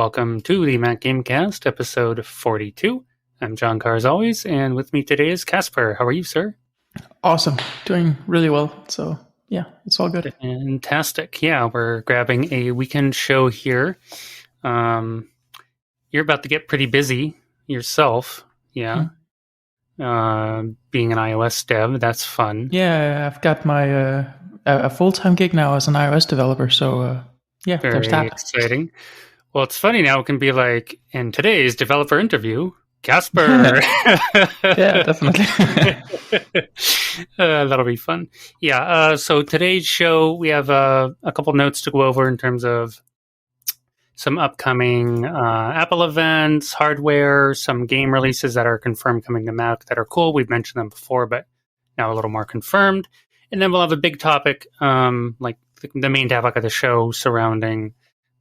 Welcome to the Mac Gamecast, episode 42. I'm John Carr, as always, and with me today is Casper. How are you, sir? Awesome. Doing really well. So, yeah, it's all good. Fantastic. Yeah, we're grabbing a weekend show here. You're about to get pretty busy yourself. Yeah. Being an iOS dev, that's fun. Yeah, I've got my a full-time gig now as an iOS developer. So, yeah, Very there's that. exciting. Well, it's funny now. It can be like, in today's developer interview, Casper. Yeah, definitely. That'll be fun. Yeah, so today's show, we have a couple notes to go over in terms of some upcoming Apple events, hardware, some game releases that are confirmed coming to Mac that are cool. We've mentioned them before, but now a little more confirmed. And then we'll have a big topic, like the main topic of the show surrounding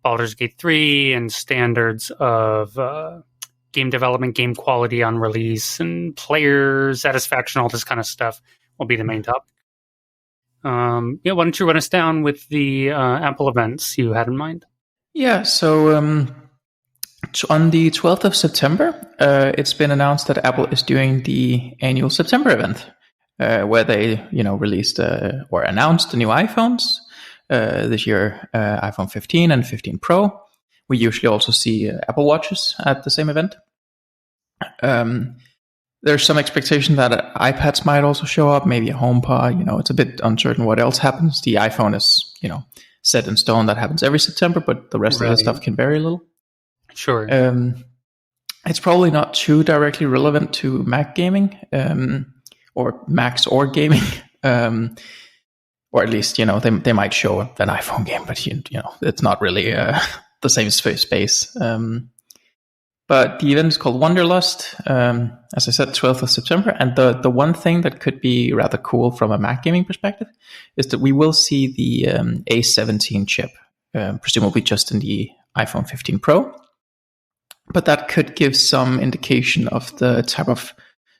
Baldur's Gate 3 and standards of game development, game quality on release, and player satisfaction, all this kind of stuff will be the main topic. Why don't you run us down with the Apple events you had in mind? Yeah, so on the 12th of September, it's been announced that Apple is doing the annual September event, where they, released or announced the new iPhones. This year, iPhone 15 and 15 Pro. We usually also see Apple Watches at the same event. There's some expectation that iPads might also show up, maybe a HomePod. It's a bit uncertain what else happens. The iPhone is, set in stone. That happens every September, but the rest of the stuff can vary a little. Sure. It's probably not too directly relevant to Mac gaming, or Macs or gaming. Or at least, they might show an iPhone game, but, it's not really the same space. But the event is called Wanderlust, as I said, 12th of September. And the one thing that could be rather cool from a Mac gaming perspective is that we will see the A17 chip, presumably just in the iPhone 15 Pro. But that could give some indication of the type of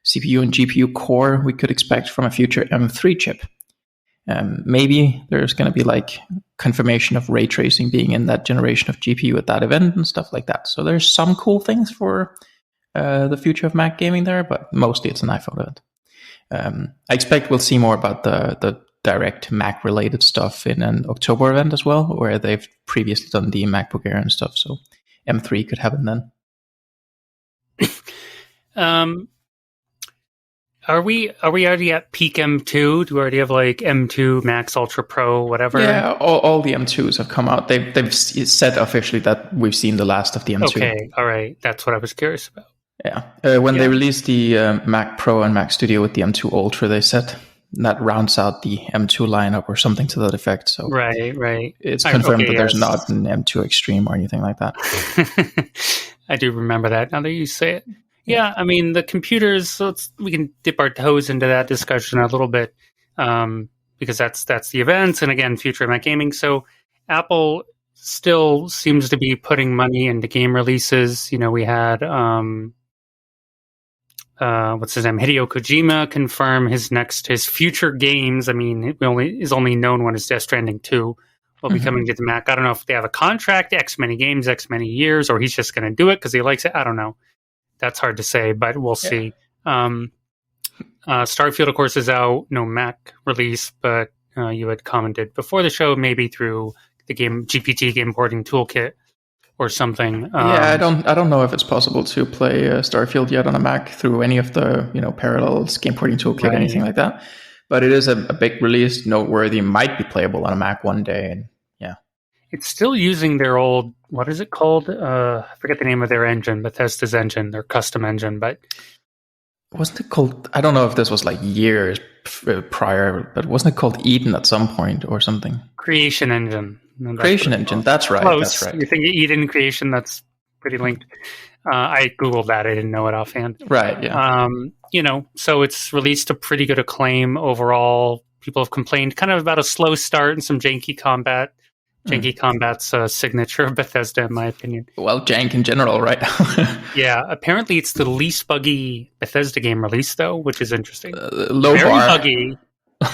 CPU and GPU core we could expect from a future M3 chip. Maybe there's going to be like confirmation of ray tracing being in that generation of GPU at that event and stuff like that. So there's some cool things for the future of Mac gaming there, but mostly it's an iPhone event. I expect we'll see more about the direct Mac related stuff in an October event as well, where they've previously done the MacBook Air and stuff. So M3 could happen then. Are we already at peak M2? Do we already have like M2 Max Ultra Pro, whatever? Yeah, all the M2s have come out. They've said officially that we've seen the last of the M2. Okay, all right. That's what I was curious about. Yeah. When they released the Mac Pro and Mac Studio with the M2 Ultra, they said that rounds out the M2 lineup or something to that effect. So right. It's confirmed that there's not an M2 Extreme or anything like that. I do remember that now that you say it. Yeah, I mean, the computers, we can dip our toes into that discussion a little bit, because that's the events, and again, future Mac gaming. So Apple still seems to be putting money into game releases. We had, what's his name? Hideo Kojima confirm his future games. I mean, his only known one is Death Stranding 2 will be coming to the Mac. I don't know if they have a contract, X many games, X many years, or he's just going to do it because he likes it. I don't know. That's hard to say, but we'll see. Starfield, of course, is out. No Mac release, but you had commented before the show, maybe through the GPT game porting toolkit or something. I don't know if it's possible to play Starfield yet on a Mac through any of the Parallels, game porting toolkit, anything like that. But it is a big release, noteworthy, might be playable on a Mac one day, and it's still using their old, what is it called? I forget the name of their engine, Bethesda's engine, their custom engine, but... Wasn't it called, I don't know if this was like years prior, but wasn't it called Eden at some point or something? Creation Engine. Creation Engine, that's right. Close. That's right. You think Eden Creation, that's pretty linked. I Googled that, I didn't know it offhand. Right, yeah. So it's released to pretty good acclaim overall. People have complained kind of about a slow start and some janky combat. Janky combat's signature of Bethesda, in my opinion. Well, jank in general, right? Yeah, apparently it's the least buggy Bethesda game release, though, which is interesting. Low very bar. Buggy.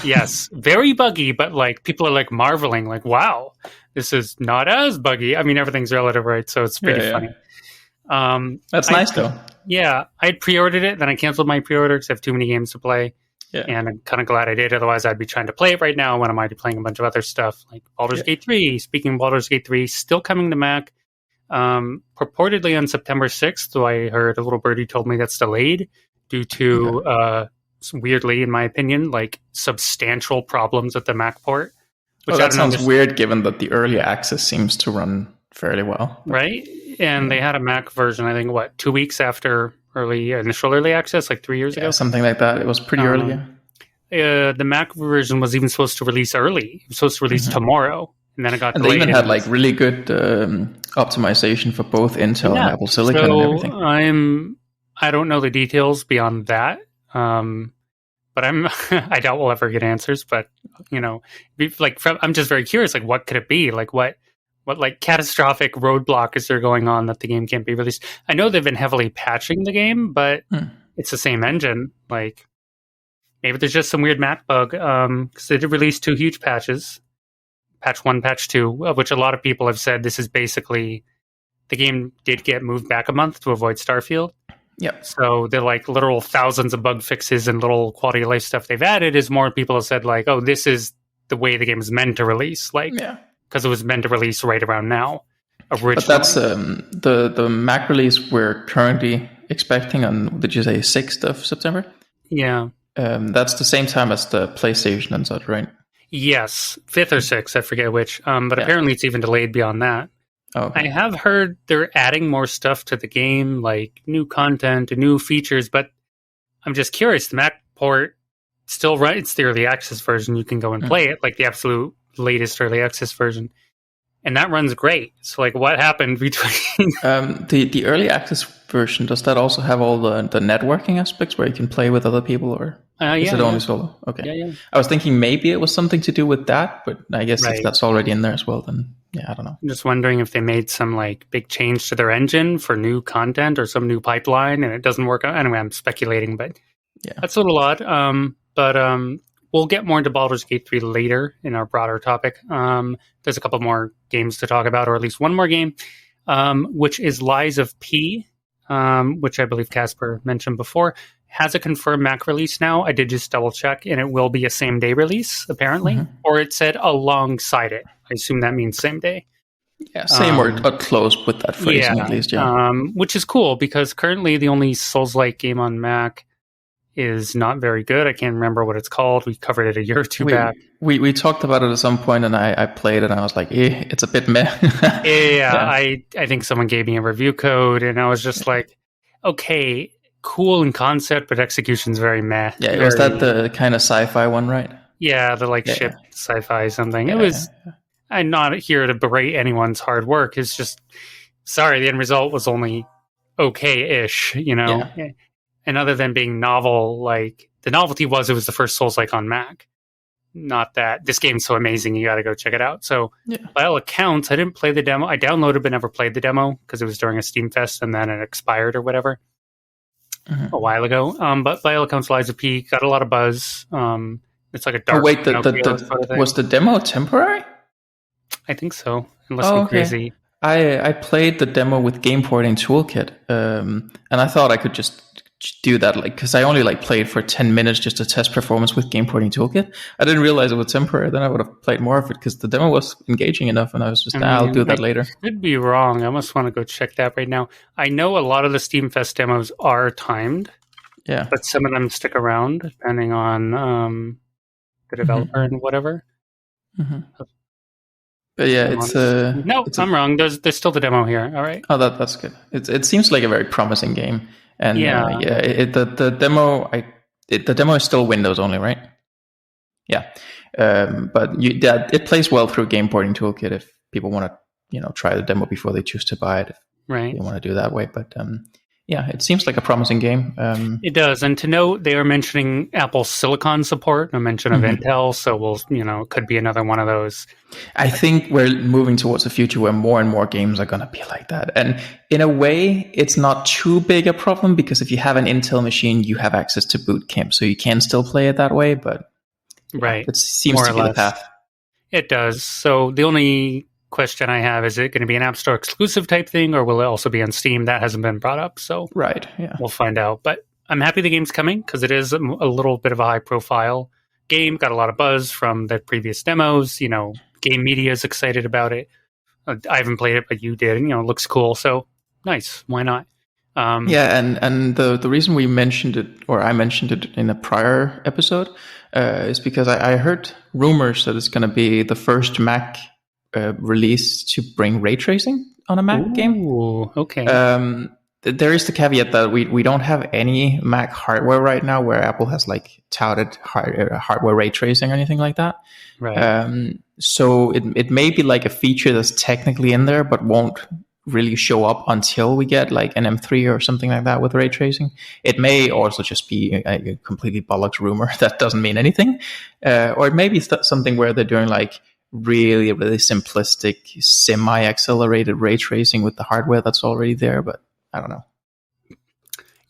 Yes, very buggy, but like people are like marveling, like, wow, this is not as buggy. I mean, everything's relative, right? So it's pretty funny. That's nice, though. Yeah, I pre-ordered it, then I canceled my pre-order because I have too many games to play. Yeah. And I'm kind of glad I did. Otherwise, I'd be trying to play it right now when I'm already playing a bunch of other stuff, like Baldur's Gate 3. Speaking of Baldur's Gate 3, still coming to Mac. Purportedly on September 6th, though I heard a little birdie told me that's delayed due to, weirdly, in my opinion, like substantial problems with the Mac port. Which that sounds weird given that the early access seems to run fairly well. Right? And they had a Mac version, I think, 2 weeks after initial early access, like 3 years ago? Something like that. It was pretty early. The Mac version was even supposed to release early. It was supposed to release tomorrow. And then it got delayed. They even had like really good optimization for both Intel and Apple Silicon and everything. I don't know the details beyond that. But I doubt we'll ever get answers. But I'm just very curious. Like, what could it be? Like, what like catastrophic roadblock is there going on that the game can't be released? I know they've been heavily patching the game, but it's the same engine. Like, maybe there's just some weird Mac bug. Because they did release 2 huge patches. Patch 1, Patch 2, of which a lot of people have said this is basically the game did get moved back a month to avoid Starfield. Yep. So the like literal thousands of bug fixes and little quality of life stuff they've added is more people have said like, oh, this is the way the game is meant to release. Like, because it was meant to release right around now. Originally. But that's the Mac release we're currently expecting on, did you say 6th of September? Yeah. That's the same time as the PlayStation and such, right? Yes, 5th or 6th, I forget which. But apparently it's even delayed beyond that. Oh, okay. I have heard they're adding more stuff to the game, like new content and new features, but I'm just curious. The Mac port still runs, it's the early access version. You can go and play it, like the absolute latest early access version. And that runs great. So, like, what happened between... the early access version, does that also have all the networking aspects where you can play with other people, or is it only solo? Okay. Yeah. I was thinking maybe it was something to do with that, but I guess if that's already in there as well, then I don't know. I'm just wondering if they made some, like, big change to their engine for new content or some new pipeline, and it doesn't work out. Anyway, I'm speculating, but that's a little odd. We'll get more into Baldur's Gate 3 later in our broader topic. There's a couple more games to talk about, or at least one more game, which is Lies of P, which I believe Casper mentioned before, has a confirmed Mac release now. I did just double check, and it will be a same-day release, apparently. Or it said alongside it. I assume that means same day. Yeah, same or close with that phrasing at least, which is cool, because currently the only Souls-like game on Mac is not very good. I can't remember what it's called. We covered it a year or two back. We talked about it at some point, and I played it, and I was like, it's a bit meh. I think someone gave me a review code, and I was just like, okay, cool in concept, but execution's very meh. Yeah, was that the kind of sci-fi one, right? Yeah, the ship sci-fi something. It was... I'm not here to berate anyone's hard work. It's just, sorry, the end result was only okay-ish, And other than being novel, like, the novelty was it was the first Souls-like on Mac. Not that this game's so amazing, you got to go check it out. So, by all accounts, I didn't play the demo. I downloaded but never played the demo because it was during a Steam Fest and then it expired or whatever a while ago. But by all accounts, Lies of P got a lot of buzz. It's like a dark... Oh, wait, was the demo temporary? I think so, unless I'm crazy. I played the demo with Game Porting Toolkit, and I thought I could just do that, because I only played for 10 minutes just to test performance with Game Porting Toolkit. I didn't realize it was temporary. Then I would have played more of it because the demo was engaging enough, and I was just, I'll do that later. I could be wrong. I almost want to go check that right now. I know a lot of the Steam Fest demos are timed, but some of them stick around depending on the developer and whatever. But it's I'm wrong. There's still the demo here. All right. Oh, that's good. It seems like a very promising game. And the demo, the demo is still Windows only, right? Yeah, but it plays well through Game Porting Toolkit if people want to, try the demo before they choose to buy it. Right, they want to do that way. But it seems like a promising game. It does, and to note, they are mentioning Apple Silicon support, no mention of Intel. So it could be another one of those. I think we're moving towards a future where more and more games are going to be like that. And in a way, it's not too big a problem because if you have an Intel machine, you have access to Boot Camp, so you can still play it that way. But it seems to be the path. It does. So the only question I have, is it going to be an App Store exclusive type thing, or will it also be on Steam? That hasn't been brought up, so Right. Yeah. we'll find out. But I'm happy the game's coming because it is a little bit of a high profile game. Got a lot of buzz from the previous demos. Game media is excited about it. I haven't played it, but you did. And, it looks cool. So nice. Why not? Yeah, and the reason we mentioned it, or I mentioned it in a prior episode, is because I heard rumors that it's going to be the first Mac release to bring ray tracing on a Mac game. Okay. There is the caveat that we don't have any Mac hardware right now where Apple has touted hardware ray tracing or anything like that. Right. So it may be like a feature that's technically in there, but won't really show up until we get like an M3 or something like that with ray tracing. It may also just be a completely bollocks rumor that doesn't mean anything. Or it may be something where they're doing like really, really simplistic, semi-accelerated ray tracing with the hardware that's already there, but I don't know.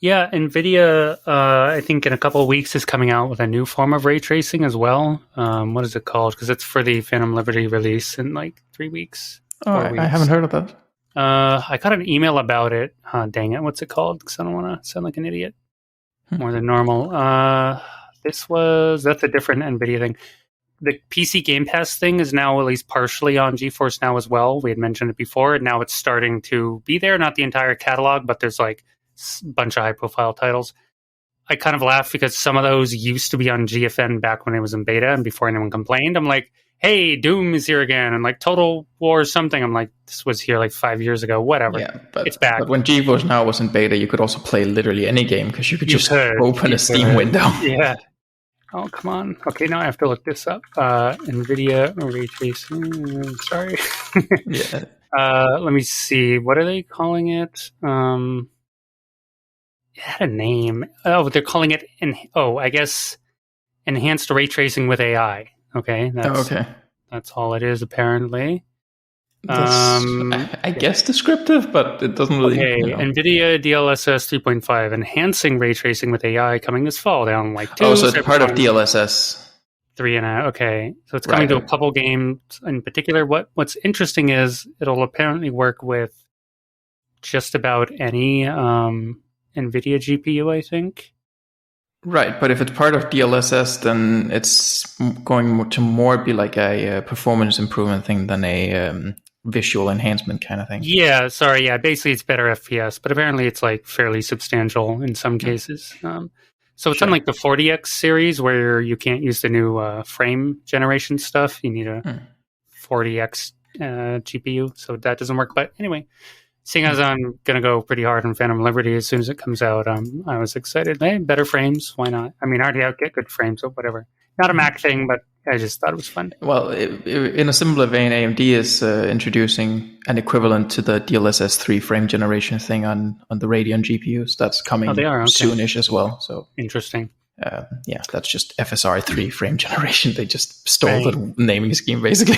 Yeah, NVIDIA, I think in a couple of weeks is coming out with a new form of ray tracing as well. What is it called? Because it's for the Phantom Liberty release in like 3 weeks. Oh, I haven't heard of that. I got an email about it. Dang it. What's it called? Because I don't want to sound like an idiot more than normal. That's a different NVIDIA thing. The PC Game Pass thing is now at least partially on GeForce Now as well. We had mentioned it before, and now it's starting to be there. Not the entire catalog, but there's like a bunch of high-profile titles. I kind of laugh because some of those used to be on GFN back when it was in beta and before anyone complained. I'm like, hey, Doom is here again, and like Total War something. I'm like, this was here like 5 years ago. Whatever. Yeah, but it's back. But when GeForce Now was in beta, you could also play literally any game because you could open a Steam window. Yeah. Oh, come on. Okay, now I have to look this up. NVIDIA ray tracing. Sorry. Yeah. Let me see. What are they calling it? It had a name. Oh, they're calling it. I guess enhanced ray tracing with AI. Okay. That's all it is apparently. I guess descriptive, but it doesn't really. Okay, NVIDIA DLSS 3.5 enhancing ray tracing with AI coming this fall. Down like 2. Oh, so it's part of DLSS 3.5. Okay, so it's coming to a couple games in particular. What's interesting is it'll apparently work with just about any NVIDIA GPU, I think. Right, but if it's part of DLSS, then it's going to more be like a performance improvement thing than a visual enhancement kind of thing. Yeah, sorry. Yeah, basically it's better FPS, but apparently it's like fairly substantial in some cases. So it's unlike the 40X series where you can't use the new frame generation stuff. You need a 40X GPU, so that doesn't work. But anyway, seeing as I'm going to go pretty hard on Phantom Liberty as soon as it comes out, I was excited. Hey, better frames, why not? I mean, I already get good frames, so whatever. Not a Mac thing, but I just thought it was fun. Well, in a similar vein, AMD is introducing an equivalent to the DLSS 3 frame generation thing on the Radeon GPUs. That's coming soonish as well. So interesting. Yeah, that's just FSR 3 frame generation. They just stole the naming scheme, basically.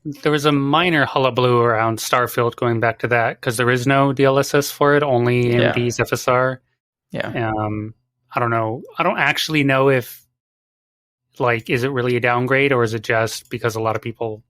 There was a minor hullabaloo around Starfield going back to that because there is no DLSS for it, only AMD's FSR. Yeah. I don't know. I don't actually know if, is it really a downgrade or is it just because a lot of people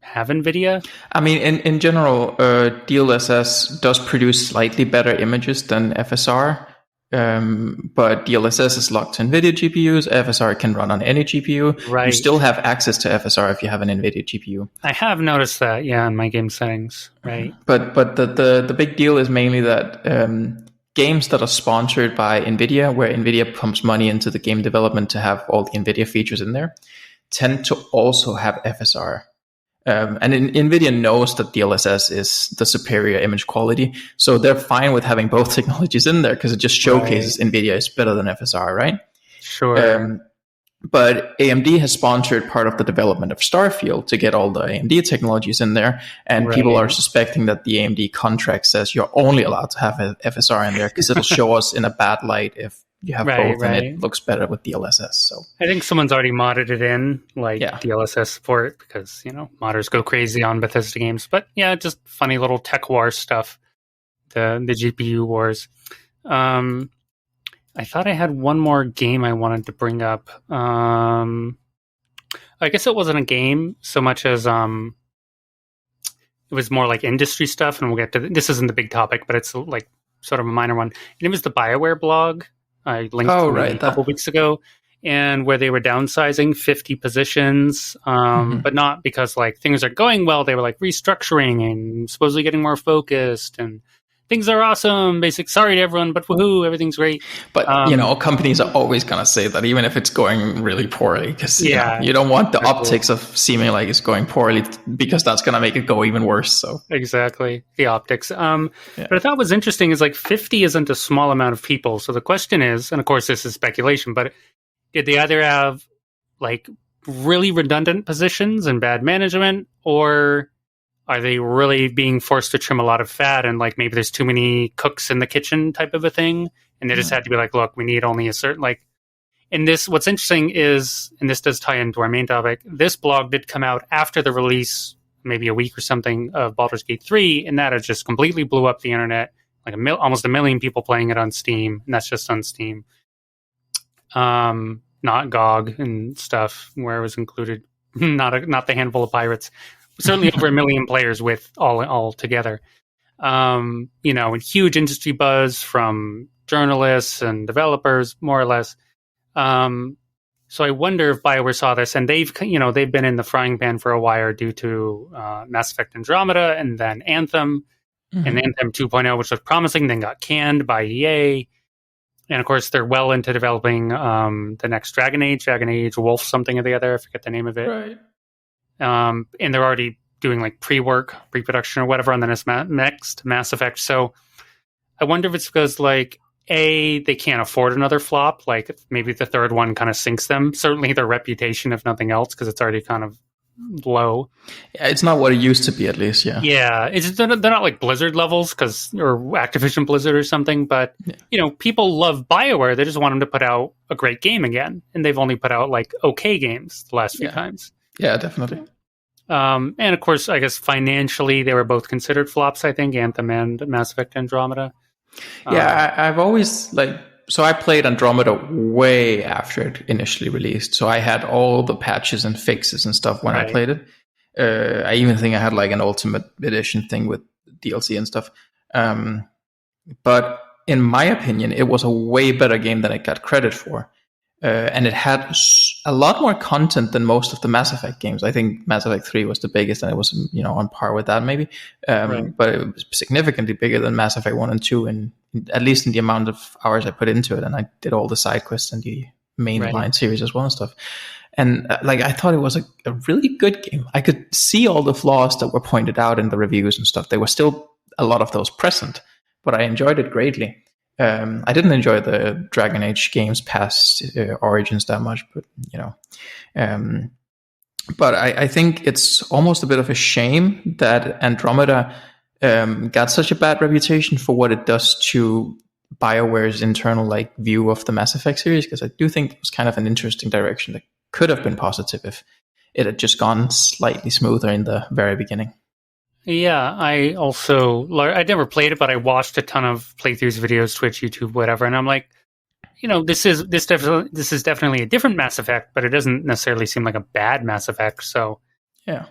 have NVIDIA? I mean, in general, DLSS does produce slightly better images than FSR. But DLSS is locked to NVIDIA GPUs. FSR can run on any GPU. Right. You still have access to FSR if you have an NVIDIA GPU. I have noticed that, in my game settings, right? But the big deal is mainly that games that are sponsored by NVIDIA, where NVIDIA pumps money into the game development to have all the NVIDIA features in there, tend to also have FSR. And NVIDIA knows that DLSS is the superior image quality, so they're fine with having both technologies in there because it just showcases NVIDIA is better than FSR, right? Sure. But AMD has sponsored part of the development of Starfield to get all the AMD technologies in there, and people are suspecting that the AMD contract says you're only allowed to have an FSR in there because it'll show us in a bad light if you have both, and it looks better with DLSS. So I think someone's already modded it in, DLSS support, because modders go crazy on Bethesda games. But yeah, just funny little tech war stuff, the GPU wars. I thought I had one more game I wanted to bring up. I guess it wasn't a game so much as it was more like industry stuff, and we'll get to this. Isn't the big topic, but it's like sort of a minor one. And it was the BioWare blog I linked to a couple weeks ago, and where they were downsizing 50 positions, but not because like things are going well. They were like restructuring and supposedly getting more focused, and things are awesome. Sorry to everyone, but woohoo, everything's great. But companies are always gonna say that, even if it's going really poorly, because you don't want the optics of seeming like it's going poorly, because that's gonna make it go even worse. So exactly, the optics. But I thought was interesting is like 50 isn't a small amount of people. So the question is, and of course this is speculation, but did they either have like really redundant positions and bad management, or are they really being forced to trim a lot of fat, and like maybe there's too many cooks in the kitchen type of a thing, and they just had to be like, look, we need only a certain like. And this, what's interesting is, and this does tie into our main topic, this blog did come out after the release, maybe a week or something, of Baldur's Gate 3, and that has just completely blew up the internet. Like almost 1 million people playing it on Steam, and that's just on Steam. Not GOG and stuff where it was included. Not the handful of pirates. Certainly over 1 million players with all together. And huge industry buzz from journalists and developers, more or less. So I wonder if BioWare saw this, and they've been in the frying pan for a while due to Mass Effect Andromeda, and then Anthem, and Anthem 2.0, which looked promising, then got canned by EA. And of course, they're well into developing the next Dragon Age Wolf something or the other. I forget the name of it. Right. And they're already doing like pre-production or whatever on the next Mass Effect. So I wonder if it's because like, they can't afford another flop. Like maybe the third one kind of sinks them. Certainly their reputation, if nothing else, because it's already kind of low. Yeah, it's not what it used to be, at least. Yeah. They're not like Blizzard levels, or Activision Blizzard or something. But people love BioWare. They just want them to put out a great game again, and they've only put out like okay games the last few times. Yeah, definitely. And of course, I guess financially they were both considered flops. I think Anthem and Mass Effect Andromeda. Yeah, I've always so I played Andromeda way after it initially released. So I had all the patches and fixes and stuff when I played it. I even think I had like an Ultimate Edition thing with DLC and stuff. But in my opinion, it was a way better game than it got credit for. And it had a lot more content than most of the Mass Effect games. I think Mass Effect 3 was the biggest, and it was on par with that maybe. But it was significantly bigger than Mass Effect 1 and 2, and at least in the amount of hours I put into it. And I did all the side quests and the mainline series as well and stuff. And I thought it was a really good game. I could see all the flaws that were pointed out in the reviews and stuff. There were still a lot of those present, but I enjoyed it greatly. I didn't enjoy the Dragon Age games past Origins that much, but but I think it's almost a bit of a shame that Andromeda got such a bad reputation for what it does to BioWare's internal view of the Mass Effect series, because I do think it was kind of an interesting direction that could have been positive if it had just gone slightly smoother in the very beginning. Yeah, I never played it, but I watched a ton of playthroughs, videos, Twitch, YouTube, whatever, and I'm like, this is definitely a different Mass Effect, but it doesn't necessarily seem like a bad Mass Effect. So, yeah,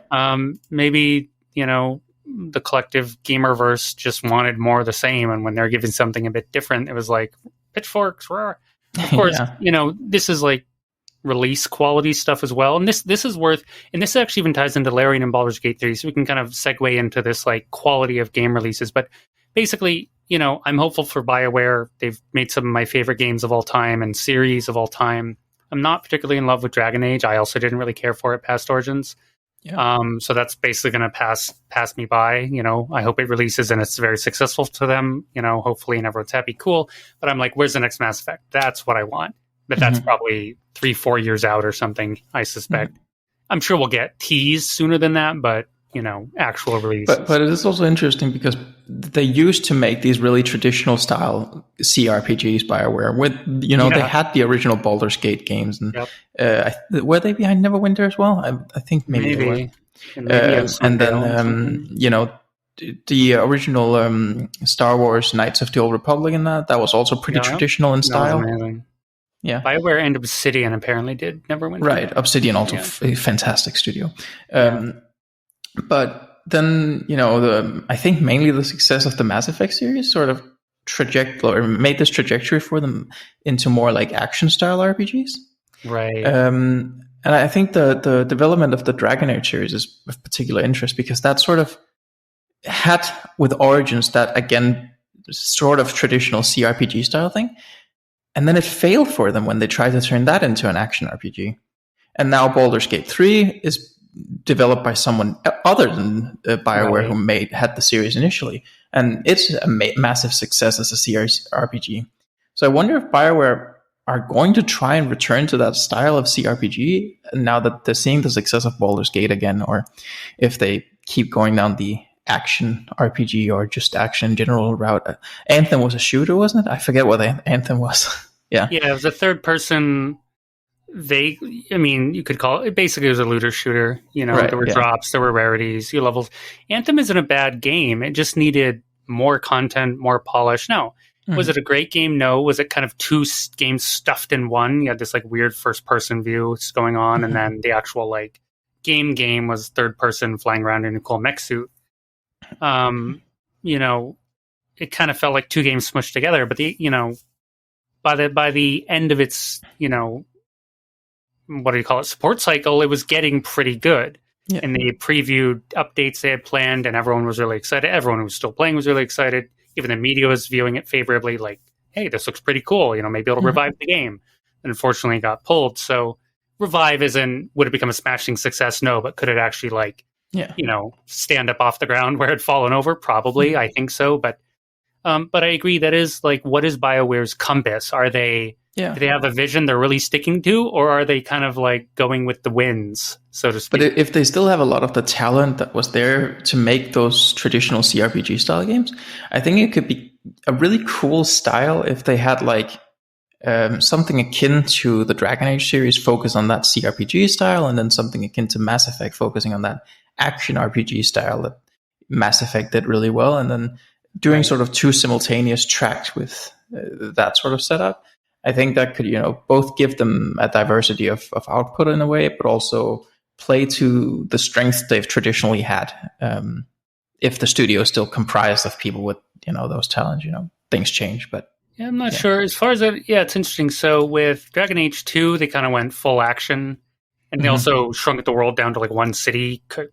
maybe the collective gamerverse just wanted more of the same, and when they're giving something a bit different, it was like pitchforks. Rah. Of course, this is like release quality stuff as well, and this is worth, and this actually even ties into Larian and Baldur's Gate 3, so we can kind of segue into this quality of game releases. But basically, I'm hopeful for BioWare. They've made some of my favorite games of all time and series of all time. I'm not particularly in love with Dragon Age. I also didn't really care for it past Origins. So that's basically going to pass me by. I hope it releases and it's very successful to them, hopefully, and everyone's happy. Cool. But I'm like, where's the next Mass Effect? That's what I want. But that's probably 3-4 years out or something, I suspect. I'm sure we'll get teased sooner than that, but actual release. But it is also interesting because they used to make these really traditional style CRPGs, BioWare. With they had the original Baldur's Gate games, and were they behind Neverwinter as well? I think maybe they were. And then the original Star Wars Knights of the Old Republic, and that was also pretty traditional in style. Yeah, BioWare and Obsidian apparently did Neverwinter. Right, Obsidian also a fantastic studio. But then I think mainly the success of the Mass Effect series sort of made this trajectory for them into more like action style RPGs. Right. And I think the development of the Dragon Age series is of particular interest because that sort of had with Origins that again sort of traditional CRPG style thing, and then it failed for them when they tried to turn that into an action RPG. And now Baldur's Gate 3 is developed by someone other than BioWare, who had the series initially, and it's a massive success as a series RPG. So I wonder if BioWare are going to try and return to that style of CRPG now that they're seeing the success of Baldur's Gate again, or if they keep going down the action RPG or just action general route. Anthem was a shooter, wasn't it? I forget what Anthem was. Yeah, it was a third person. You could call it, basically it was a looter shooter. There were drops, there were rarities, levels. Anthem isn't a bad game. It just needed more content, more polish. No. Was it a great game? No. Was it kind of two games stuffed in one? You had this like weird first person view going on, and then the actual like game was third person flying around in a cool mech suit. It kind of felt like two games smushed together, but by the end of its, what do you call it, support cycle, it was getting pretty good. Yeah. And they previewed updates they had planned, and everyone was really excited. Everyone who was still playing was really excited. Even the media was viewing it favorably, like, hey, this looks pretty cool. Maybe it'll revive the game. And unfortunately, it got pulled. So Revive would it become a smashing success? No, but could it actually stand up off the ground where it had fallen over? Probably. I think so. But I agree. That is like, what is BioWare's compass? Are they, do they have a vision they're really sticking to, or are they kind of like going with the winds, so to speak? But if they still have a lot of the talent that was there to make those traditional CRPG style games, I think it could be a really cool style if they had like something akin to the Dragon Age series, focus on that CRPG style, and then something akin to Mass Effect, focusing on that action RPG style that Mass Effect did really well, and then doing sort of two simultaneous tracks with that sort of setup. I think that could, both give them a diversity of output in a way, but also play to the strengths they've traditionally had. If the studio is still comprised of people with, those talents, things change. But yeah, I'm not sure. As far as that, it's interesting. So with Dragon Age 2, they kind of went full action, and they also shrunk the world down to like one city, Kirk.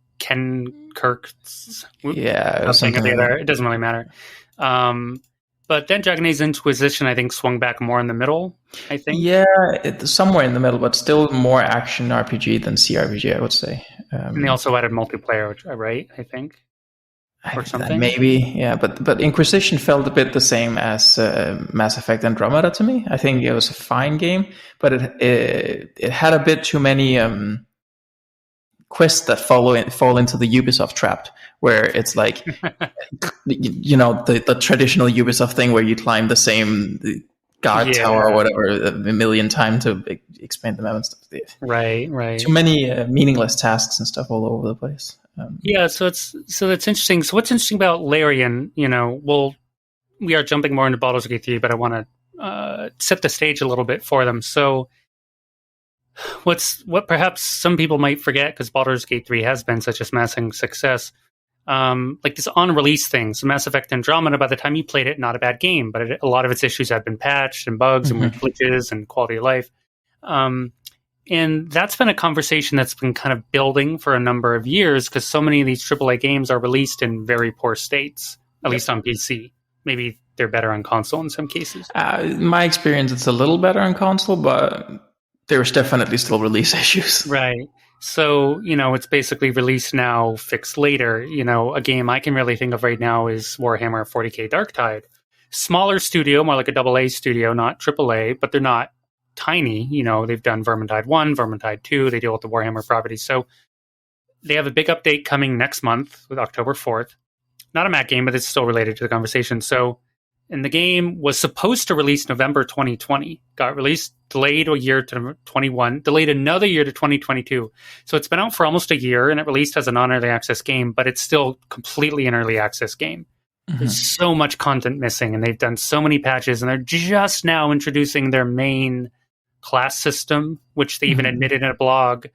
Yeah, something or the other. It doesn't really matter. But then Dragon Age Inquisition, I think, swung back more in the middle, I think. Yeah, it's somewhere in the middle, but still more action RPG than CRPG, I would say. And they also added multiplayer, right? I think. Or something? Maybe, yeah. But Inquisition felt a bit the same as Mass Effect Andromeda to me. I think it was a fine game, but it had a bit too many quests that fall into the Ubisoft trap, where it's like, the traditional Ubisoft thing where you climb the same guard tower or whatever a million times to expand the map and stuff. Right. Too many meaningless tasks and stuff all over the place. So that's interesting. So what's interesting about Larian, we are jumping more into Baldur's Gate 3, but I want to set the stage a little bit for them. So what perhaps some people might forget, because Baldur's Gate 3 has been such a smashing success, like this on-release thing. So Mass Effect Andromeda, by the time you played it, not a bad game, but a lot of its issues have been patched, and bugs and glitches and quality of life. And that's been a conversation that's been kind of building for a number of years, because so many of these AAA games are released in very poor states, at least on PC. Maybe they're better on console in some cases. In my experience, it's a little better on console, but there's definitely still release issues. Right. So, it's basically released now, fixed later. A game I can really think of right now is Warhammer 40k Darktide. Smaller studio, more like a AA studio, not AAA, but they're not tiny. They've done Vermintide 1, Vermintide 2. They deal with the Warhammer properties. So they have a big update coming next month with October 4th. Not a Mac game, but it's still related to the conversation. So, and the game was supposed to release November 2020. Got released, delayed a year to 21, delayed another year to 2022. So it's been out for almost a year, and it released as a non-early access game, but it's still completely an early access game. There's so much content missing, and they've done so many patches, and they're just now introducing their main class system, which they even admitted in a blog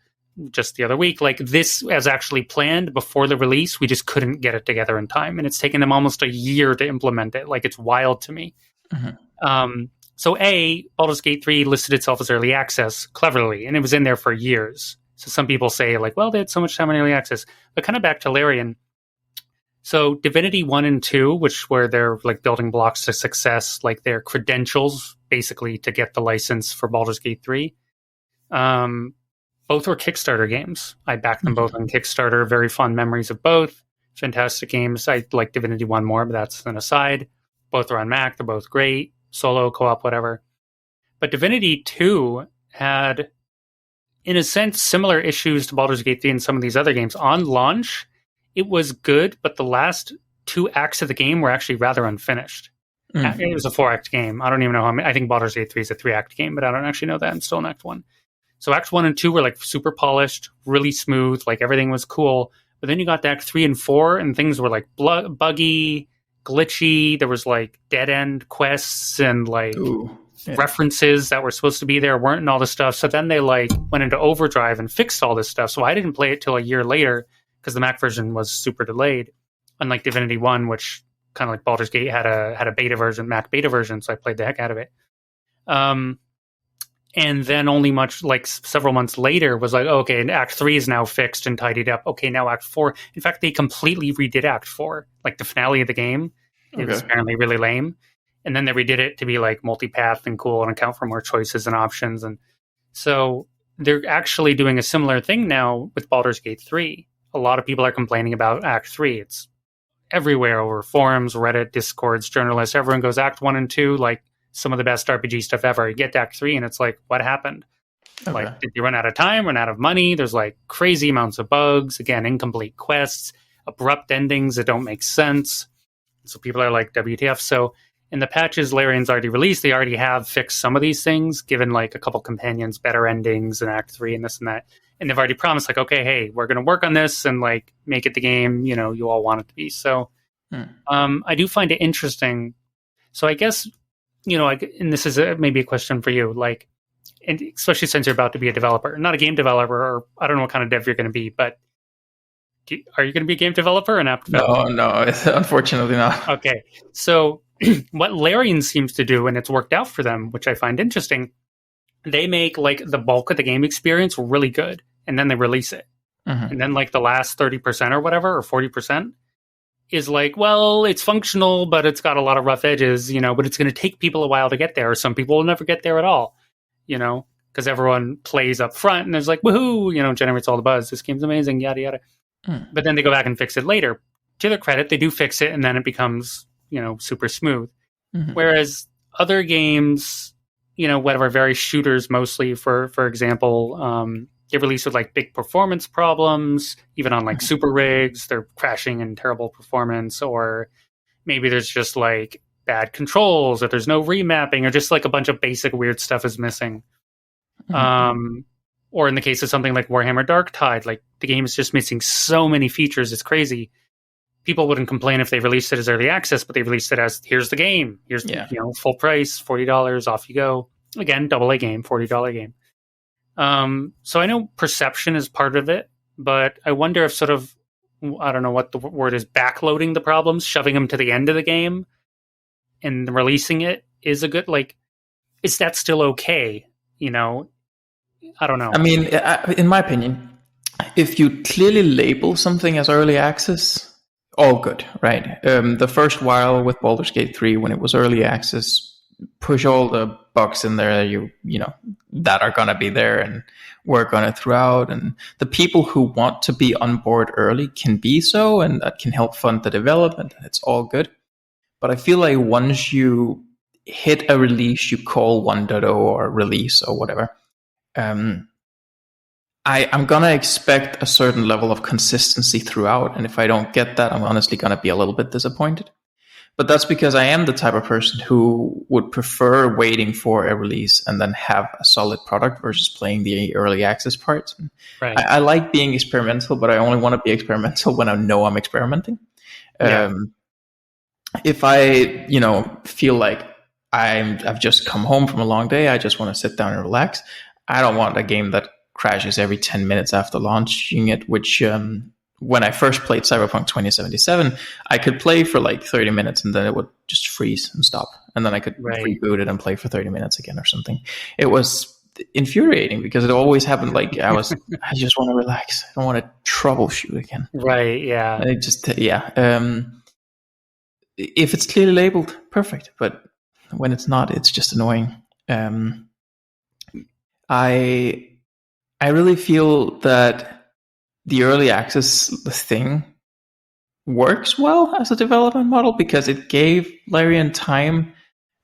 just the other week, like this was actually planned before the release. We just couldn't get it together in time, and it's taken them almost a year to implement it. Like, it's wild to me. So Baldur's Gate 3 listed itself as early access cleverly, and it was in there for years. So some people say, like, well, they had so much time in early access. But kind of back to Larian. So Divinity 1 and 2, which were their like building blocks to success, like their credentials, basically, to get the license for Baldur's Gate 3, both were Kickstarter games. I backed them both on Kickstarter. Very fond memories of both. Fantastic games. I like Divinity 1 more, but that's an aside. Both are on Mac. They're both great. Solo, co-op, whatever. But Divinity 2 had, in a sense, similar issues to Baldur's Gate 3 and some of these other games. On launch, it was good, but the last 2 acts of the game were actually rather unfinished. It was a 4-act game. I don't even know how many. I think Baldur's Gate 3 is a 3-act game, but I don't actually know that. I'm still in Act 1. So Act 1 and 2 were like super polished, really smooth, like everything was cool. But then you got to Act 3 and 4, and things were like buggy, glitchy. There was like dead-end quests and like references that were supposed to be there weren't, and all this stuff. So then they like went into overdrive and fixed all this stuff. So I didn't play it till a year later because the Mac version was super delayed, unlike Divinity 1, which kind of like Baldur's Gate had a beta version, Mac beta version. So I played the heck out of it. And then only much like several months later was like, oh, okay, Act 3 is now fixed and tidied up. Okay, now Act 4. In fact, they completely redid Act 4, like the finale of the game. It was apparently really lame. And then they redid it to be like multi-path and cool and account for more choices and options. And so they're actually doing a similar thing now with Baldur's Gate 3. A lot of people are complaining about Act 3. It's everywhere over forums, Reddit, Discords, journalists. Everyone goes Act 1 and 2, like some of the best RPG stuff ever. You get to Act 3 and it's like, what happened? Like, did you run out of time, run out of money? There's like crazy amounts of bugs, again, incomplete quests, abrupt endings that don't make sense. So people are like, WTF. So in the patches Larian's already released, they already have fixed some of these things, given like a couple companions better endings in Act 3 and this and that. And they've already promised like, okay, hey, we're going to work on this and like make it the game, you know, you all want it to be. So I do find it interesting. So I guess, you know, and this is maybe a question for you, like, and especially since you're about to be a developer, not a game developer, or I don't know what kind of dev you're going to be, but are you going to be a game developer or an app developer? No, unfortunately not. Okay. So what Larian seems to do, and it's worked out for them, which I find interesting, they make like the bulk of the game experience really good, and then they release it. And then like the last 30% or whatever, or 40%, is like, well, it's functional, but it's got a lot of rough edges, you know, but it's going to take people a while to get there. Or some people will never get there at all, you know, because everyone plays up front and there's like, woohoo, you know, generates all the buzz. This game's amazing, yada, yada. But then they go back and fix it later. To their credit, they do fix it and then it becomes, you know, super smooth. Whereas other games, you know, whatever, very shooters mostly, for example, they release with like big performance problems, even on like super rigs, they're crashing in terrible performance, or maybe there's just like bad controls, or there's no remapping, or just like a bunch of basic weird stuff is missing. Or in the case of something like Warhammer Darktide, like the game is just missing so many features, it's crazy. People wouldn't complain if they released it as early access, but they released it as, here's the game, here's you know, full price, $40, off you go. Again, AA game, $40 game. So I know perception is part of it, but I wonder if sort of, I don't know what the word is, backloading the problems, shoving them to the end of the game and releasing it is a good, like, is that still okay? You know, I don't know. I mean, in my opinion, if you clearly label something as early access, all good, right? The first while with Baldur's Gate 3, when it was early access, push all the bugs in there you know that are gonna be there and work on it throughout, and the people who want to be on board early can be so, and that can help fund the development, and it's all good. But I feel like once you hit a release you call 1.0 or release or whatever, I'm gonna expect a certain level of consistency throughout, and if I don't get that, I'm honestly gonna be a little bit disappointed. But that's because I am the type of person who would prefer waiting for a release and then have a solid product versus playing the early access parts. Right. I like being experimental, but I only want to be experimental when I know I'm experimenting. If I, you know, feel like I've just come home from a long day, I just want to sit down and relax, I don't want a game that crashes every 10 minutes after launching it, which when I first played Cyberpunk 2077, I could play for like 30 minutes and then it would just freeze and stop. And then I could reboot it and play for 30 minutes again or something. It was infuriating because it always happened like I just want to relax. I don't want to troubleshoot again. Right, yeah. And it just, if it's clearly labeled, perfect. But when it's not, it's just annoying. I really feel that the early access thing works well as a development model because it gave Larian time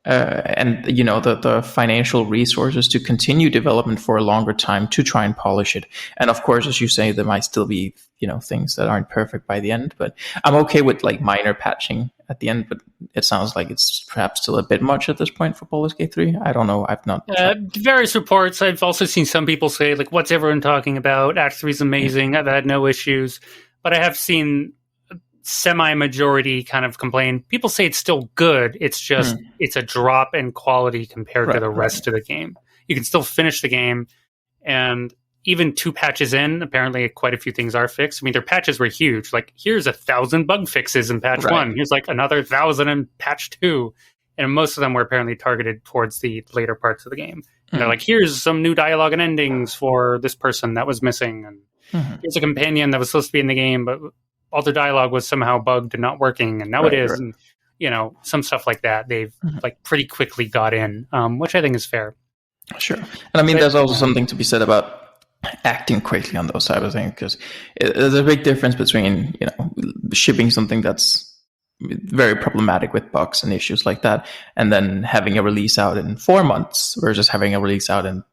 and the financial resources to continue development for a longer time to try and polish it. And of course, as you say, there might still be things that aren't perfect by the end, but I'm okay with like minor patching at the end. But it sounds like it's perhaps still a bit much at this point for Baldur's Gate 3. I don't know. I've not various reports. I've also seen some people say like, what's everyone talking about? Act 3 is amazing. I've had no issues, but I have seen semi-majority kind of complain. People say it's still good. It's just it's a drop in quality compared to the rest of the game. You can still finish the game, and even 2 patches in, apparently quite a few things are fixed. I mean, their patches were huge. Like, here's 1,000 bug fixes in patch 1. Here's like another 1,000 in patch 2. And most of them were apparently targeted towards the later parts of the game. And they're like, here's some new dialogue and endings for this person that was missing. And here's a companion that was supposed to be in the game, but all the dialogue was somehow bugged and not working, and now it is. And some stuff like that they've like pretty quickly got in, which I think is fair. Sure. And I mean, there's also something to be said about acting quickly on those type of things, because there's a big difference between shipping something that's very problematic with bugs and issues like that, and then having a release out in 4 months versus having a release out in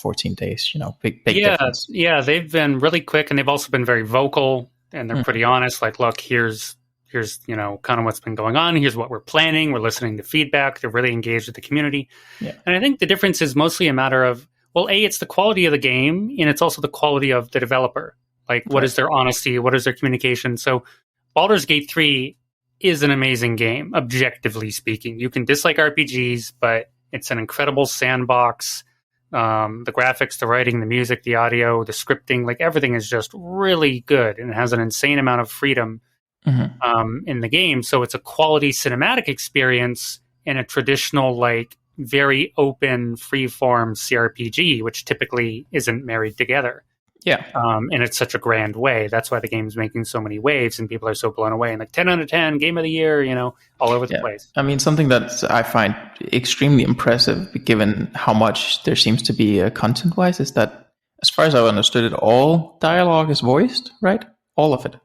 14 days. Big difference. Yeah, they've been really quick, and they've also been very vocal. And they're pretty honest, like, look, here's kind of what's been going on. Here's what we're planning. We're listening to feedback. They're really engaged with the community. Yeah. And I think the difference is mostly a matter of, well, A, it's the quality of the game, and it's also the quality of the developer. Like, what is their honesty? What is their communication? So Baldur's Gate 3 is an amazing game, objectively speaking. You can dislike RPGs, but it's an incredible sandbox. The graphics, the writing, the music, the audio, the scripting, like everything is just really good, and it has an insane amount of freedom in the game. So it's a quality cinematic experience in a traditional, like, very open, free-form CRPG, which typically isn't married together. Yeah. And it's such a grand way. That's why the game's making so many waves and people are so blown away. And like 10 out of 10, game of the year, all over the place. I mean, something that I find extremely impressive, given how much there seems to be content-wise, is that, as far as I've understood it, all dialogue is voiced, right? All of it.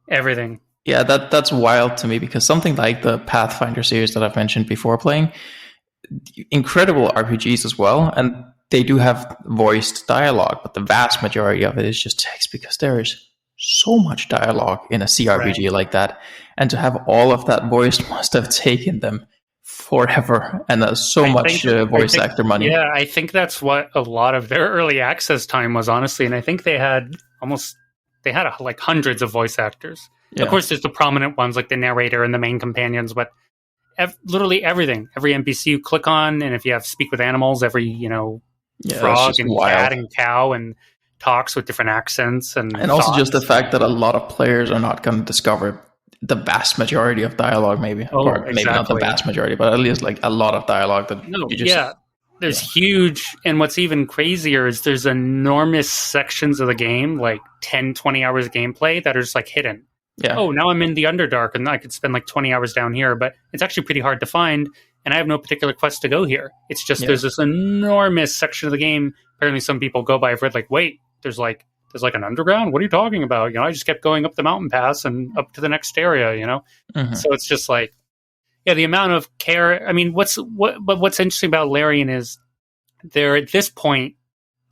Everything. Yeah, that's wild to me, because something like the Pathfinder series that I've mentioned before playing, incredible RPGs as well, and they do have voiced dialogue, but the vast majority of it is just text, because there is so much dialogue in a CRPG like that. And to have all of that voiced must have taken them forever, and so much voice actor money. Yeah, I think that's what a lot of their early access time was, honestly. And I think they had like hundreds of voice actors. Yeah. Of course, there's the prominent ones like the narrator and the main companions, but literally everything, every NPC you click on, and if you have speak with animals, every frog and cat and cow, and talks with different accents, and also just the fact that a lot of players are not going to discover the vast majority of dialogue, maybe maybe not the vast majority, but at least like a lot of dialogue that there's huge. And what's even crazier is there's enormous sections of the game, like 10-20 hours of gameplay, that are just like hidden. Now I'm in the Underdark and I could spend like 20 hours down here, but it's actually pretty hard to find, and I have no particular quest to go here. It's just there's this enormous section of the game. Apparently some people go by, I've read, like, wait, there's like an underground? What are you talking about? I just kept going up the mountain pass and up to the next area, So it's just like, the amount of care. I mean, what's interesting about Larian is they're at this point,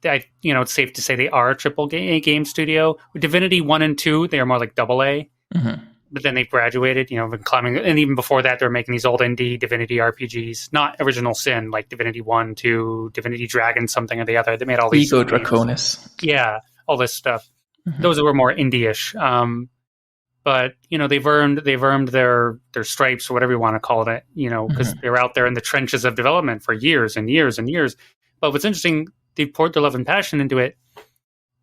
it's safe to say they are a triple game studio. With Divinity 1 and 2, they are more like double A. But then they've graduated, been climbing. And even before that, they're making these old indie Divinity RPGs, not Original Sin, like Divinity 1, 2, Divinity Dragon, something or the other. They made all these. Ego Draconis. Yeah, all this stuff. Those were more indie-ish. But, they've earned their stripes, or whatever you want to call it, because they're out there in the trenches of development for years and years and years. But what's interesting, they poured their love and passion into it.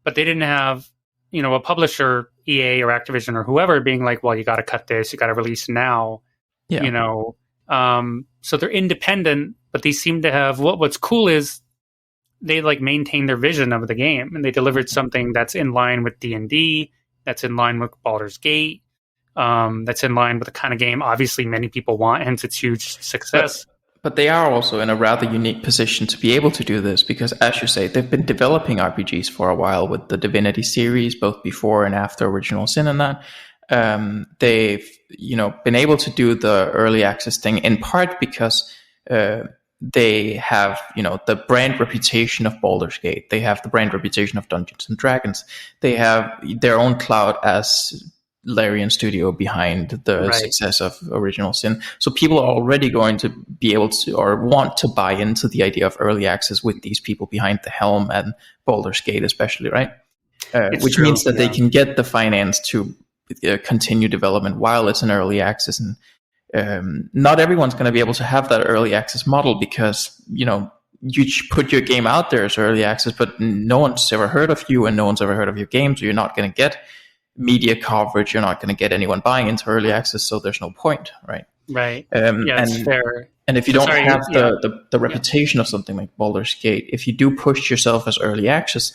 but they didn't have, a publisher, EA or Activision or whoever, being like, well, you got to cut this, you got to release now, Yeah. So they're independent, but they seem to have, what's cool is they like maintain their vision of the game, and they delivered something that's in line with D&D, that's in line with Baldur's Gate, that's in line with the kind of game obviously many people want, hence its huge success. But they are also in a rather unique position to be able to do this because, as you say, they've been developing RPGs for a while with the Divinity series, both before and after Original Sin and that. They've, been able to do the early access thing in part because they have, the brand reputation of Baldur's Gate. They have the brand reputation of Dungeons and Dragons. They have their own clout as Larian Studio behind the success of Original Sin. So people are already going to be able to or want to buy into the idea of early access with these people behind the helm and Baldur's Gate especially, right? Which means that they can get the finance to continue development while it's in early access. And not everyone's going to be able to have that early access model because, you put your game out there as early access, but no one's ever heard of you and no one's ever heard of your game, so you're not going to get media coverage, you're not going to get anyone buying into early access, so there's no point, right? Right. It's fair. And if you don't have the reputation of something like Baldur's Gate, if you do push yourself as early access,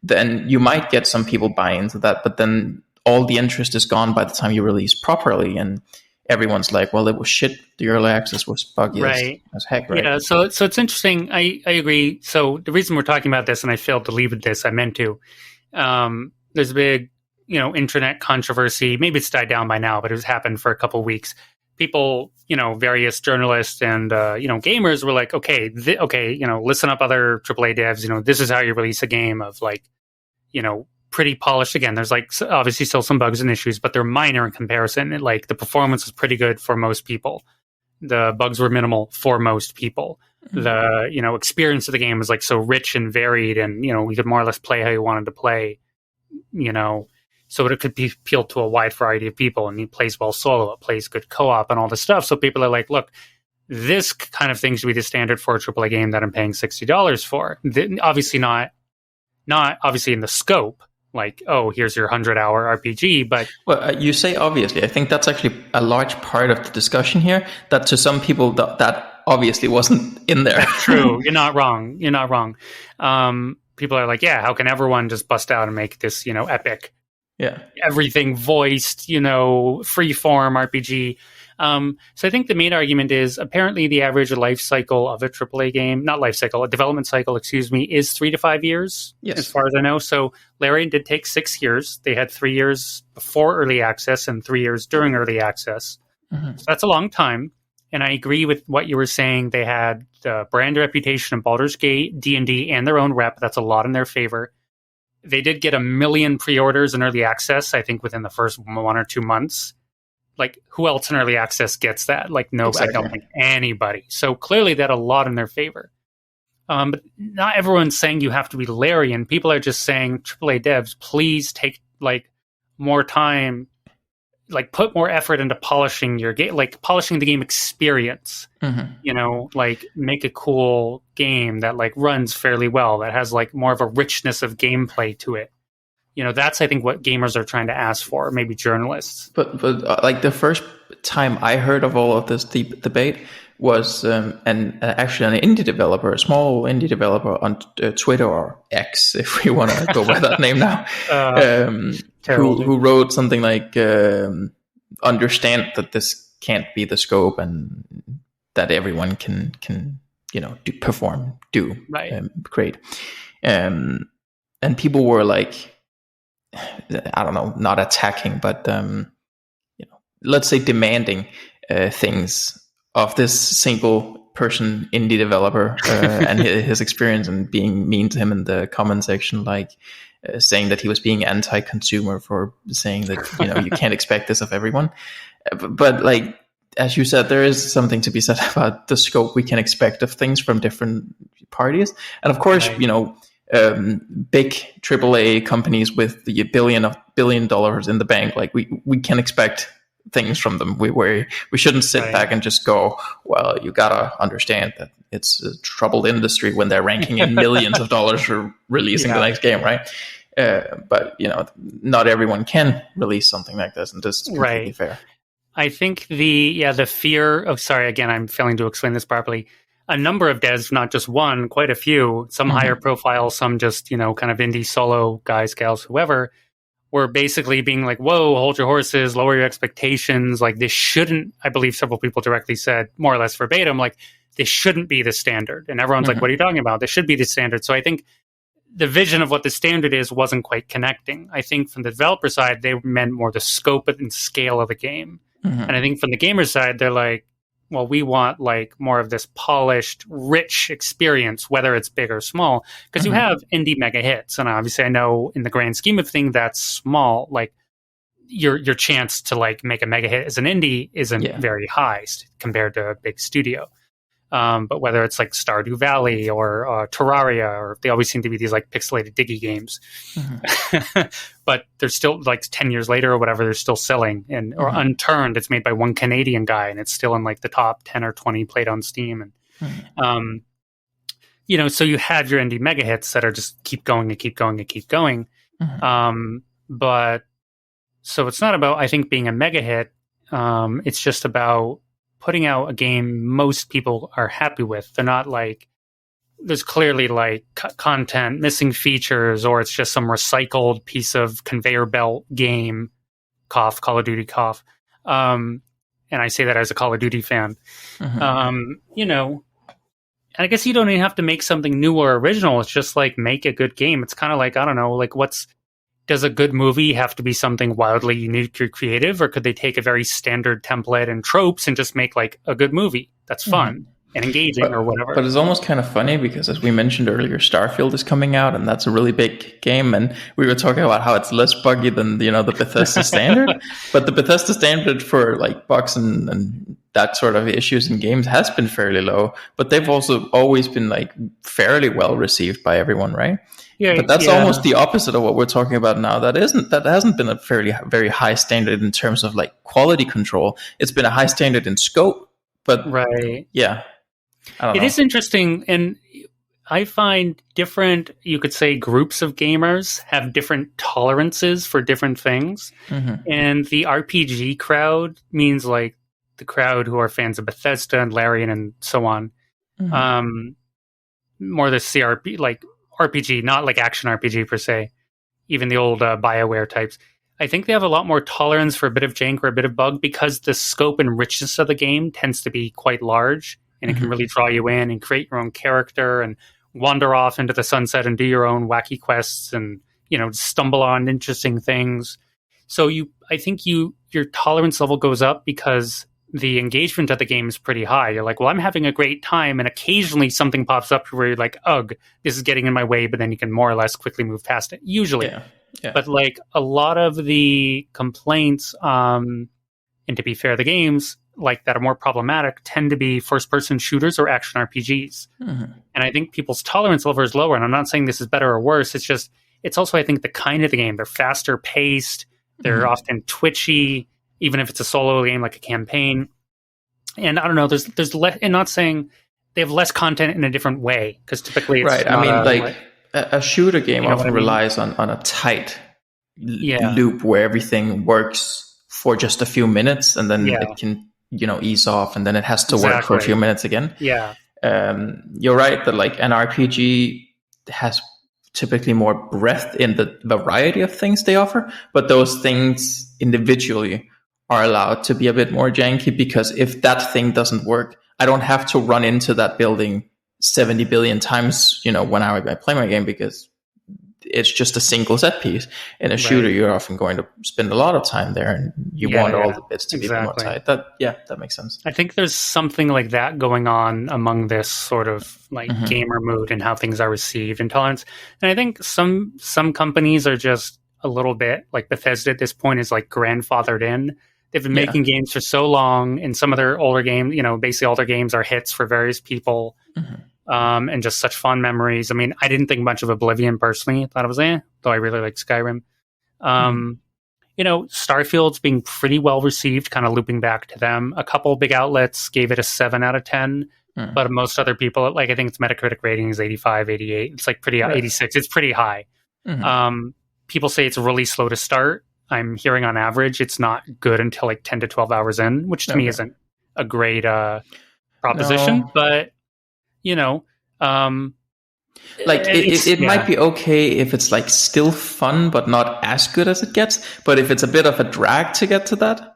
then you might get some people buy into that, but then all the interest is gone by the time you release properly, and everyone's like, well, it was shit. The early access was buggy as heck, right? Yeah, so it's interesting. I agree. So the reason we're talking about this, and I failed to leave with this, I meant to, there's a big, internet controversy. Maybe it's died down by now, but it was happened for a couple of weeks. People, various journalists and, gamers were like, okay, listen up, other AAA devs, this is how you release a game of like, pretty polished. Again, there's like obviously still some bugs and issues, but they're minor in comparison. Like the performance was pretty good for most people. The bugs were minimal for most people. Mm-hmm. The, experience of the game was like so rich and varied, and, you could more or less play how you wanted to play, so it could be appealed to a wide variety of people, and it plays well solo, it plays good co-op and all this stuff. So people are like, look, this kind of thing should be the standard for a AAA game that I'm paying $60 for. Obviously not obviously in the scope, like, oh, here's your 100-hour RPG, but... Well, you say obviously. I think that's actually a large part of the discussion here, that to some people that obviously wasn't in there. That's true. You're not wrong. People are like, yeah, how can everyone just bust out and make this, epic? Yeah. Everything voiced, free-form RPG. So I think the main argument is apparently the average life cycle of a AAA game, a development cycle, is 3 to 5 years, yes, as far as I know. So Larian did take 6 years. They had 3 years before early access and 3 years during early access. Mm-hmm. So that's a long time. And I agree with what you were saying. They had the brand reputation of Baldur's Gate, D&D, and their own rep. That's a lot in their favor. They did get 1 million pre-orders in early access, I think, within the first 1 or 2 months. Like, who else in early access gets that? Like, no, exactly. I don't think anybody. So clearly they had a lot in their favor. But not everyone's saying you have to be Larian. People are just saying, AAA devs, please take, like, more time, like, put more effort into polishing your game, like, polishing the game experience. Mm-hmm. Like, make a cool game that, like, runs fairly well, that has, like, more of a richness of gameplay to it. That's, I think, what gamers are trying to ask for, maybe journalists. But like, the first time I heard of all of this debate was actually an indie developer, a small indie developer on Twitter, or X, if we want to go by that name now, who wrote something like, understand that this can't be the scope and that everyone can do great. And people were like, I don't know, not attacking, but let's say demanding things of this single person indie developer and his experience, and being mean to him in the comment section, like saying that he was being anti-consumer for saying that you can't expect this of everyone. But like, as you said, there is something to be said about the scope we can expect of things from different parties, and of course, big AAA companies with the $1 billion in the bank, like we can expect things from them. We shouldn't sit back and just go, well, you gotta understand that it's a troubled industry when they're ranking in millions of dollars for releasing the next game, right? But not everyone can release something like this, and this is completely fair. I think the fear of, sorry, again, I'm failing to explain this properly. A number of devs, not just one, quite a few, some higher profile, some just, kind of indie solo guys, gals, whoever, were basically being like, whoa, hold your horses, lower your expectations. Like, this shouldn't, I believe several people directly said, more or less verbatim, like, this shouldn't be the standard. And everyone's like, what are you talking about? This should be the standard. So I think the vision of what the standard is wasn't quite connecting. I think from the developer side, they meant more the scope and scale of the game. And I think from the gamer side, they're like, well, we want like more of this polished, rich experience, whether it's big or small, because you have indie mega hits. And obviously I know in the grand scheme of things, that's small. Like your chance to like make a mega hit as an indie isn't very high compared to a big studio. But whether it's like Stardew Valley or Terraria, or they always seem to be these like pixelated diggy games, but they're still like 10 years later or whatever, they're still selling. And or Unturned, it's made by one Canadian guy, and it's still in like the top 10 or 20 played on Steam. And so you have your indie mega hits that are just keep going and keep going and keep going. But so it's not about, I think, being a mega hit. It's just about putting out a game most people are happy with. They're not like, there's clearly like content, missing features, or it's just some recycled piece of conveyor belt game, cough, Call of Duty cough. And I say that as a Call of Duty fan. And I guess you don't even have to make something new or original. It's just like, make a good game. It's kind of like, I don't know, like does a good movie have to be something wildly unique or creative, or could they take a very standard template and tropes and just make like a good movie that's fun and engaging or whatever? But it's almost kind of funny because, as we mentioned earlier, Starfield is coming out, and that's a really big game. And we were talking about how it's less buggy than the Bethesda standard. But the Bethesda standard for like bugs and that sort of issues in games has been fairly low. But they've also always been like fairly well received by everyone, right? Yeah, but that's almost the opposite of what we're talking about now. That hasn't been a very high standard in terms of like quality control. It's been a high standard in scope, but yeah, I don't know. It is interesting, and I find different, you could say, groups of gamers have different tolerances for different things. And the RPG crowd means like the crowd who are fans of Bethesda and Larian and so on. More the CRP, like RPG, not like action RPG per se, even the old BioWare types. I think they have a lot more tolerance for a bit of jank or a bit of bug, because the scope and richness of the game tends to be quite large, and it can really draw you in and create your own character and wander off into the sunset and do your own wacky quests and, stumble on interesting things. So I think your tolerance level goes up because the engagement of the game is pretty high. You're like, well, I'm having a great time, and occasionally something pops up where you're like, ugh, this is getting in my way, but then you can more or less quickly move past it, usually. But like a lot of the complaints, and to be fair, the games like that are more problematic tend to be first-person shooters or action RPGs. And I think people's tolerance level is lower, and I'm not saying this is better or worse. It's also, I think, the kind of the game. They're faster paced. They're often twitchy, even if it's a solo game like a campaign. And I don't know, there's less, and not saying they have less content in a different way, because typically it's right. I mean, a shooter game often relies on a tight loop where everything works for just a few minutes, and then it can ease off, and then it has to work for a few minutes again. You're right that like an RPG has typically more breadth in the variety of things they offer, but those things individually are allowed to be a bit more janky, because if that thing doesn't work, I don't have to run into that building 70 billion times, when I play my game, because it's just a single set piece. In a shooter, you're often going to spend a lot of time there, and you want all the bits to be more tight. That makes sense. I think there's something like that going on among this sort of like gamer mood and how things are received and tolerance. And I think some companies are just a little bit like Bethesda at this point is like grandfathered in. They've been making games for so long, and some of their older games, basically all their games are hits for various people. And just such fun memories. I mean, I didn't think much of Oblivion personally. I thought it was though I really like Skyrim. Starfield's being pretty well received, kind of looping back to them. A couple big outlets gave it a 7 out of 10, but most other people, like I think its Metacritic rating is 85, 88. It's like pretty 86. It's pretty high. people say it's really slow to start. I'm hearing on average it's not good until like 10 to 12 hours in, which to me isn't a great proposition. No. But, you know, like it might be okay if it's like still fun but not as good as it gets. But if it's a bit of a drag to get to that,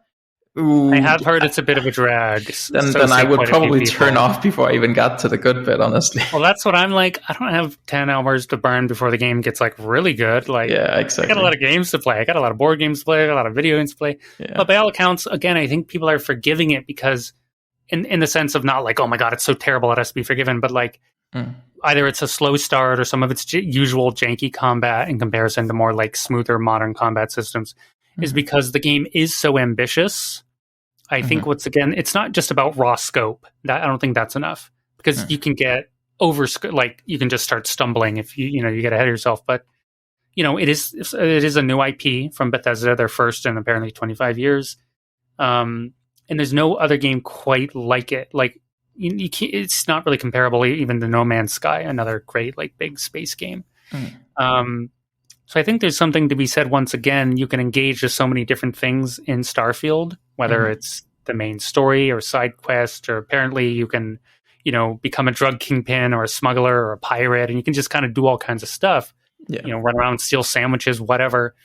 I have heard it's a bit of a drag. Then I would probably turn off before I even got to the good bit, honestly. Well, that's what I'm like. I don't have 10 hours to burn before the game gets like really good. Like, yeah, exactly. I got a lot of games to play. I got a lot of board games to play. I got a lot of video games to play. Yeah. But by all accounts, again, I think people are forgiving it because in the sense of not like, oh my God, it's so terrible it has to be forgiven. But like either it's a slow start or some of its usual janky combat in comparison to more like smoother modern combat systems is because the game is so ambitious. I think it's not just about raw scope. I don't think that's enough because you can get like you can just start stumbling if you get ahead of yourself. But it is a new IP from Bethesda, their first in apparently 25 years, and there's no other game quite like it. Like you can't, it's not really comparable even to No Man's Sky, another great like big space game. So I think there's something to be said. Once again, you can engage with so many different things in Starfield, whether it's the main story or side quest, or apparently you can, become a drug kingpin or a smuggler or a pirate, and you can just kind of do all kinds of stuff. Yeah. Run around, steal sandwiches, whatever.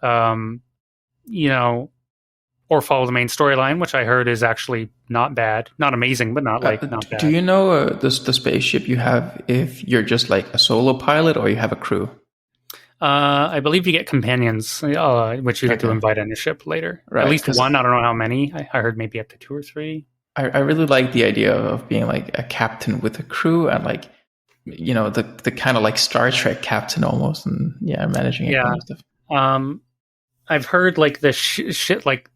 Or follow the main storyline, which I heard is actually not bad, not amazing, but not bad. Do you know the spaceship you have if you're just like a solo pilot or you have a crew? I believe you get companions, which you get to invite on your ship later. Right, at least one. I don't know how many. I heard maybe up to 2 or 3. I really like the idea of being like a captain with a crew and like, the kind of like Star Trek captain almost, and managing it kind of stuff. I've heard like the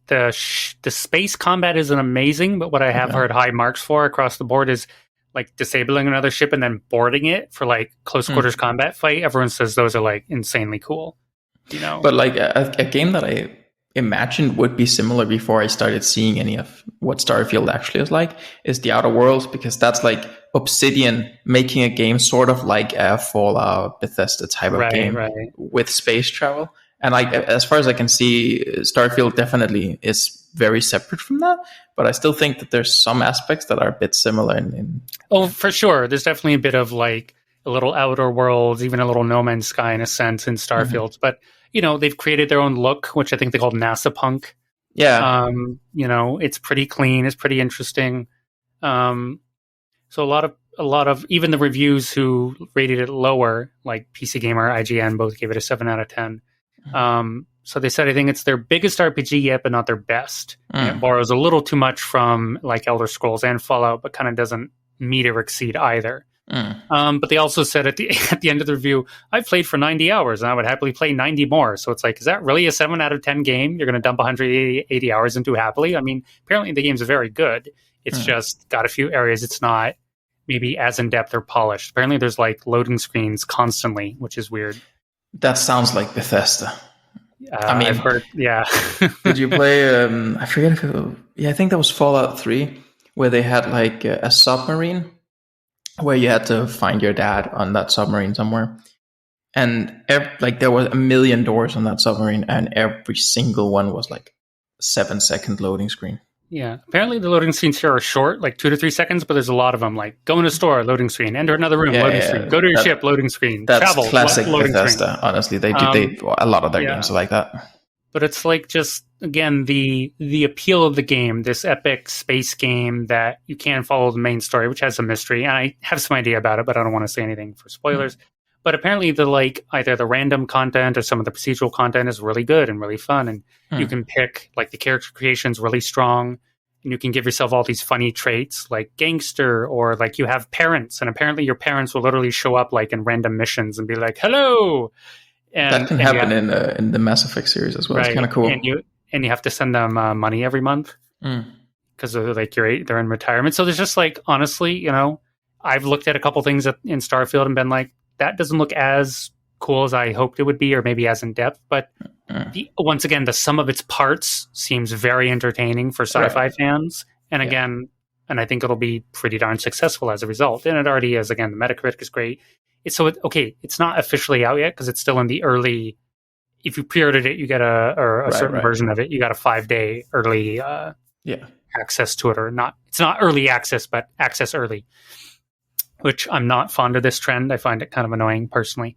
the space combat isn't amazing, but what I have heard high marks for across the board is like disabling another ship and then boarding it for like close quarters combat fight. Everyone says those are like insanely cool, But like a game that I imagined would be similar before I started seeing any of what Starfield actually is like is the Outer Worlds, because that's like Obsidian making a game sort of like a Fallout Bethesda type of game with space travel. And like as far as I can see, Starfield definitely is very separate from that, but I still think that there's some aspects that are a bit similar. For sure. There's definitely a bit of like a little Outer Worlds, even a little No Man's Sky in a sense in Starfield. But, they've created their own look, which I think they called NASA Punk. Yeah. It's pretty clean. It's pretty interesting. So a lot of even the reviews who rated it lower, like PC Gamer, IGN, both gave it a 7 out of 10. So they said, I think it's their biggest RPG yet, but not their best. And it borrows a little too much from like Elder Scrolls and Fallout, but kind of doesn't meet or exceed either. But they also said at the end of the review, I've played for 90 hours and I would happily play 90 more. So it's like, is that really a 7 out of 10 game you're going to dump 180 hours into happily? I mean, apparently the game's very good. It's just got a few areas it's not maybe as in-depth or polished. Apparently there's like loading screens constantly, which is weird. That sounds like Bethesda. I've heard, Did you play, I forget if I think that was Fallout 3, where they had like a submarine where you had to find your dad on that submarine somewhere. And there was 1 million doors on that submarine, and every single one was like 7-second loading screen. Yeah, apparently the loading screens here are short, like 2 to 3 seconds, but there's a lot of them. Like go in a store, loading screen; enter another room, loading screen; go to your ship, loading screen; that's travel, classic loading Bethesda. Screen. Honestly, they do a lot of their games are like that. But it's like just again the appeal of the game, this epic space game that you can follow the main story, which has some mystery, and I have some idea about it, but I don't want to say anything for spoilers. But apparently the like either the random content or some of the procedural content is really good and really fun, and you can pick like the character creation is really strong. And you can give yourself all these funny traits like gangster, or like you have parents, and apparently your parents will literally show up like in random missions and be like, hello. And that can happen in the Mass Effect series as well. It's kind of cool. And you have to send them money every month because they're in retirement. So there's just like, honestly, I've looked at a couple things in Starfield and been like, that doesn't look as cool as I hoped it would be, or maybe as in depth, but once again, the sum of its parts seems very entertaining for sci-fi fans. And again, and I think it'll be pretty darn successful as a result. And it already is. Again, the Metacritic is great. It's not officially out yet because it's still in the early if you pre-ordered it, you get a certain version of it, you got a 5-day early access to it, or not. It's not early access, but access early, which I'm not fond of this trend. I find it kind of annoying personally.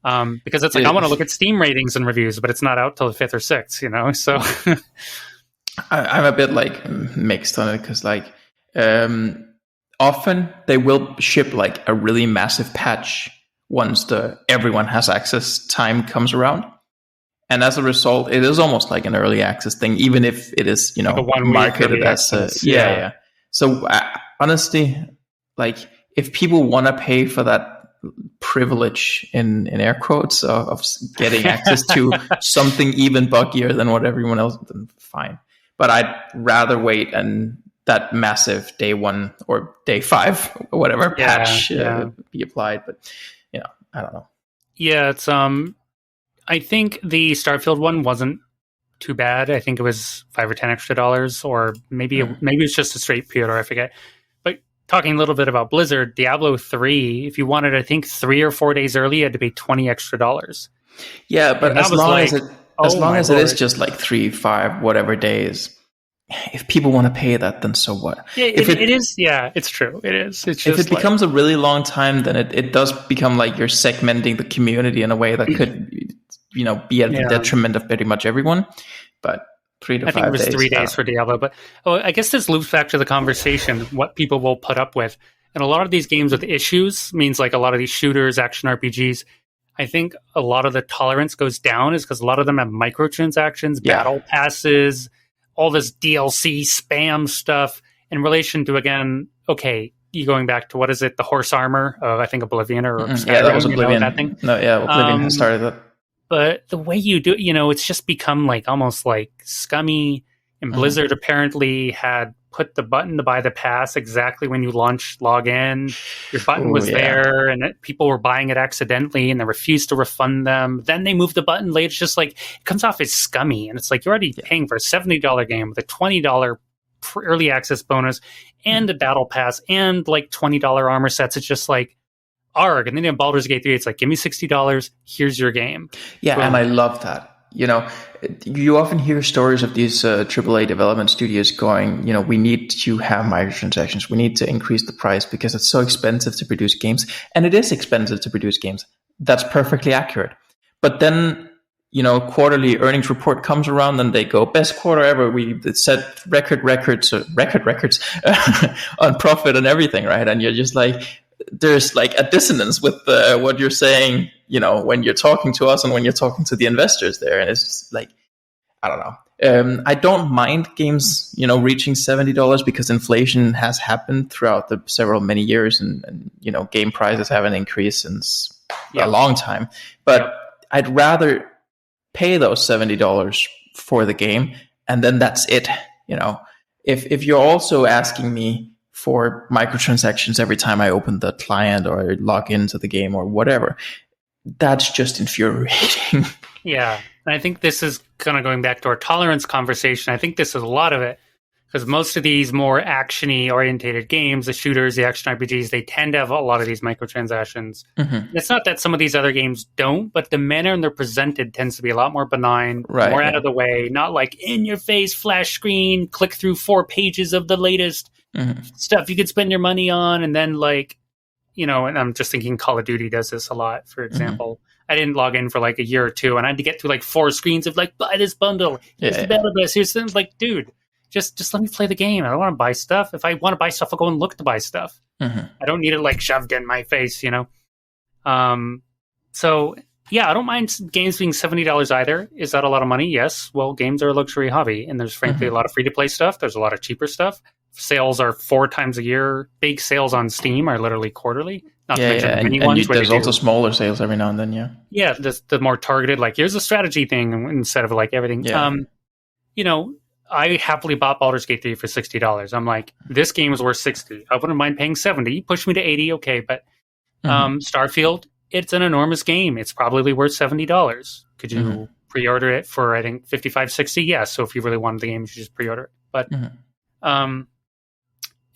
Because it's like, I want to look at Steam ratings and reviews, but it's not out till the 5th or 6th, you know? So I'm a bit like mixed on it, because like often they will ship like a really massive patch once everyone has access time comes around. And as a result, it is almost like an early access thing, even if it is, you know, like marketed as yeah. So honestly, like if people want to pay for that privilege in air quotes of getting access to something even buggier than what everyone else, then fine. But I'd rather wait and that massive day 1 or day 5 or whatever patch be applied. But you know, I don't know. Yeah, it's I think the Starfield one wasn't too bad. I think it was $5 or $10 extra, or maybe it's just a straight pre-order. I forget. But talking a little bit about Blizzard, Diablo 3, if you wanted, I think 3 or 4 days early, you had to pay $20 extra. Yeah, but as long as it is just like 3, 5, whatever days, if people want to pay that, then so what? Yeah, it is. Yeah, it's true. It is. It's just if it becomes a really long time, then it does become like you're segmenting the community in a way that could, you know, be at the detriment of pretty much everyone. But 3 to 5 days. I think it was 3 days for Diablo. But I guess this loops back to the conversation, what people will put up with. And a lot of these games with issues means like a lot of these shooters, action RPGs, I think a lot of the tolerance goes down is because a lot of them have microtransactions, battle passes, all this DLC spam stuff in relation to, again, okay, you going back to, what is it, the horse armor of, I think, Oblivion or Skyrim, that was Oblivion. You know, that thing? No, Oblivion has started that. But the way you do it, you know, it's just become like almost like scummy. And Blizzard apparently had put the button to buy the pass exactly when you log in. Your button was there, and people were buying it accidentally, and they refused to refund them. Then they moved the button late. It's just like, it comes off as scummy. And it's like, you're already paying for a $70 game with a $20 early access bonus and a battle pass and like $20 armor sets. It's just like, arg. And then in Baldur's Gate 3, it's like, give me $60, here's your game. Yeah, boom. And I love that. You know, you often hear stories of these AAA development studios going, you know, we need to have microtransactions. We need to increase the price because it's so expensive to produce games. And it is expensive to produce games. That's perfectly accurate. But then, you know, quarterly earnings report comes around and they go, best quarter ever. We set records on profit and everything, right? And you're just like, there's like a dissonance with what you're saying, you know, when you're talking to us and when you're talking to the investors there. And it's just like, I don't know. I don't mind games, you know, reaching $70 because inflation has happened throughout the many years, and you know, game prices haven't increased since a long time. But I'd rather pay those $70 for the game, and then that's it. You know, if you're also asking me for microtransactions every time I open the client or log into the game or whatever, that's just infuriating. Yeah. And I think this is kind of going back to our tolerance conversation. I think this is a lot of it, because most of these more action-y orientated games, the shooters, the action RPGs, they tend to have a lot of these microtransactions. It's not that some of these other games don't, but the manner they're presented tends to be a lot more benign, more out of the way, not like in-your-face flash screen, click through 4 pages of the latest stuff you could spend your money on, and then like, you know, and I'm just thinking Call of Duty does this a lot, for example. I didn't log in for like a year or two, and I had to get through like 4 screens of like, buy this bundle, here's the battle pass, here's things. Like, dude, just let me play the game. I don't want to buy stuff. If I want to buy stuff, I'll go and look to buy stuff. I don't need it like shoved in my face, you know? So yeah, I don't mind games being $70 either. Is that a lot of money? Yes. Well, games are a luxury hobby, and there's frankly a lot of free-to-play stuff. There's a lot of cheaper stuff. Sales are 4 times a year. Big sales on Steam are literally quarterly. Not to mention the mini ones. There's also smaller sales every now and then, Yeah, the more targeted, like, here's a strategy thing instead of like everything. You know, I happily bought Baldur's Gate 3 for $60. I'm like, this game is worth $60. I wouldn't mind paying $70. You push me to $80, okay. But Starfield, it's an enormous game. It's probably worth $70. Could you pre-order it for, I think, $55, $60? Yes. So if you really wanted the game, you should just pre-order it. But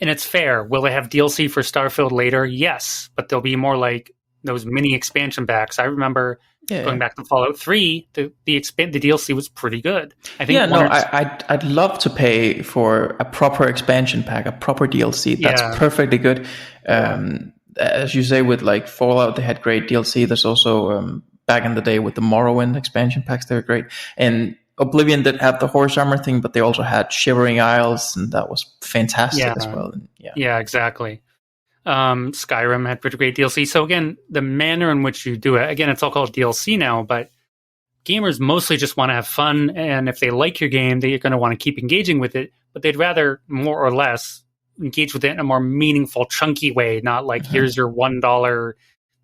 and it's fair. Will they have DLC for Starfield later? Yes, but they'll be more like those mini expansion packs. I remember going Yeah. back to Fallout 3, the DLC was pretty good. I think Yeah, no, I'd love to pay for a proper expansion pack, a proper DLC. That's yeah, perfectly good. yeah, As you say, with like Fallout, they had great DLC. There's also back in the day with the Morrowind expansion packs, they were great. And Oblivion did have the horse armor thing, but they also had Shivering Isles, and that was fantastic as yeah, well. And yeah, yeah, exactly. Skyrim had pretty great DLC. So again, the manner in which you do it, again, it's all called DLC now, but gamers mostly just want to have fun, and if they like your game, they're going to want to keep engaging with it, but they'd rather more or less engage with it in a more meaningful, chunky way, not like here's your $1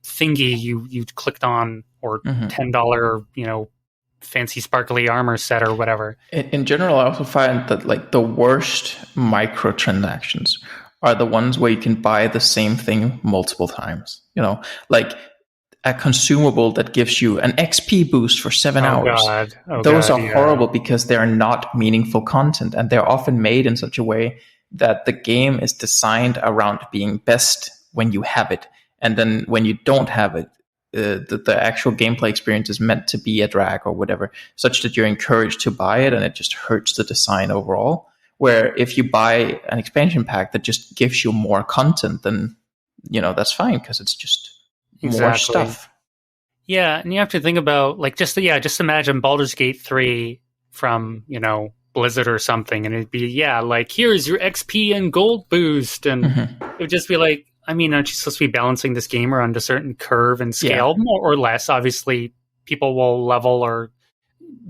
thingy you clicked on, or $10, fancy sparkly armor set or whatever. In general, I also find that like the worst microtransactions are the ones where you can buy the same thing multiple times. Like a consumable that gives you an XP boost for 7 hours. Those are horrible because they're not meaningful content, and they're often made in such a way that the game is designed around being best when you have it, and then when you don't have it, the actual gameplay experience is meant to be a drag or whatever, such that you're encouraged to buy it, and it just hurts the design overall. Where if you buy an expansion pack that just gives you more content, then that's fine because it's just more stuff. Yeah, and you have to think about like just imagine Baldur's Gate 3 from, Blizzard or something, and it'd be like here's your XP and gold boost, and it would just be like, I mean, aren't you supposed to be balancing this game around a certain curve and scale, more or less? Obviously, people will level or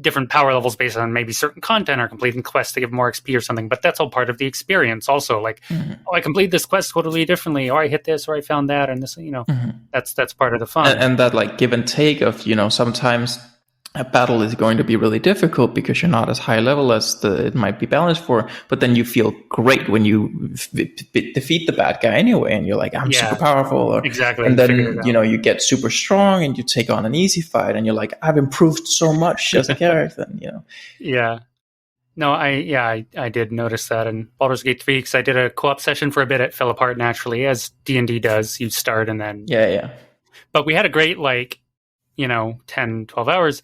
different power levels based on maybe certain content or completing quests to give more XP or something, but that's all part of the experience also. Like, I completed this quest totally differently, or I hit this, or I found that, and this, that's part of the fun. And that like give and take of, sometimes a battle is going to be really difficult because you're not as high level as it might be balanced for, but then you feel great when you defeat the bad guy anyway, and you're like, I'm super powerful. Exactly. And then, you get super strong and you take on an easy fight and you're like, I've improved so much as a character, Yeah. No, I did notice that in Baldur's Gate 3, because I did a co-op session for a bit. It fell apart naturally, as D&D does. You start and then... Yeah. But we had a great, 10, 12 hours,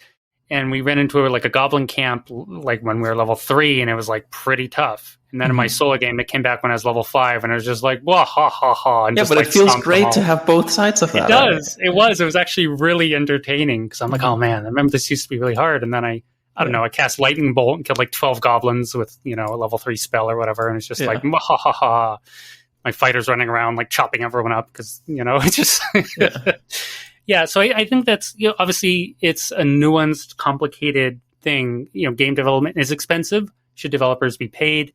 and we ran into a goblin camp when we were level 3, and it was pretty tough. And then in my solo game, it came back when I was level 5, and it was just wah, ha, ha, ha. And but it feels great to have both sides of that. It does. Right? It was actually really entertaining, because I'm like, oh man, I remember this used to be really hard. And then I don't know, I cast Lightning Bolt and killed 12 goblins with, a level 3 spell or whatever. And it's just wah, ha, ha. My fighter's running around, chopping everyone up because, it's just... Yeah, so I think that's, obviously it's a nuanced, complicated thing. Game development is expensive. Should developers be paid?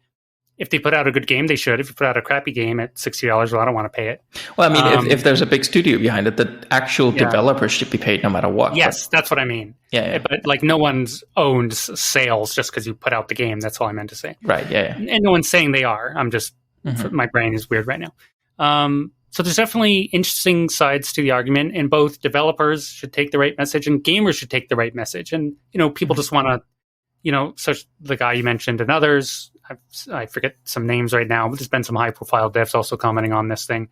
If they put out a good game, they should. If you put out a crappy game at $60, well, I don't want to pay it. Well, I mean, if there's a big studio behind it, the actual developers should be paid no matter what. Yes, that's what I mean. Yeah. But no one's owns sales just because you put out the game. That's all I meant to say. Right, yeah. And no one's saying they are. I'm just, my brain is weird right now. So there's definitely interesting sides to the argument, and both developers should take the right message and gamers should take the right message. And, people just want to, such the guy you mentioned and others, I forget some names right now, but there's been some high profile devs also commenting on this thing.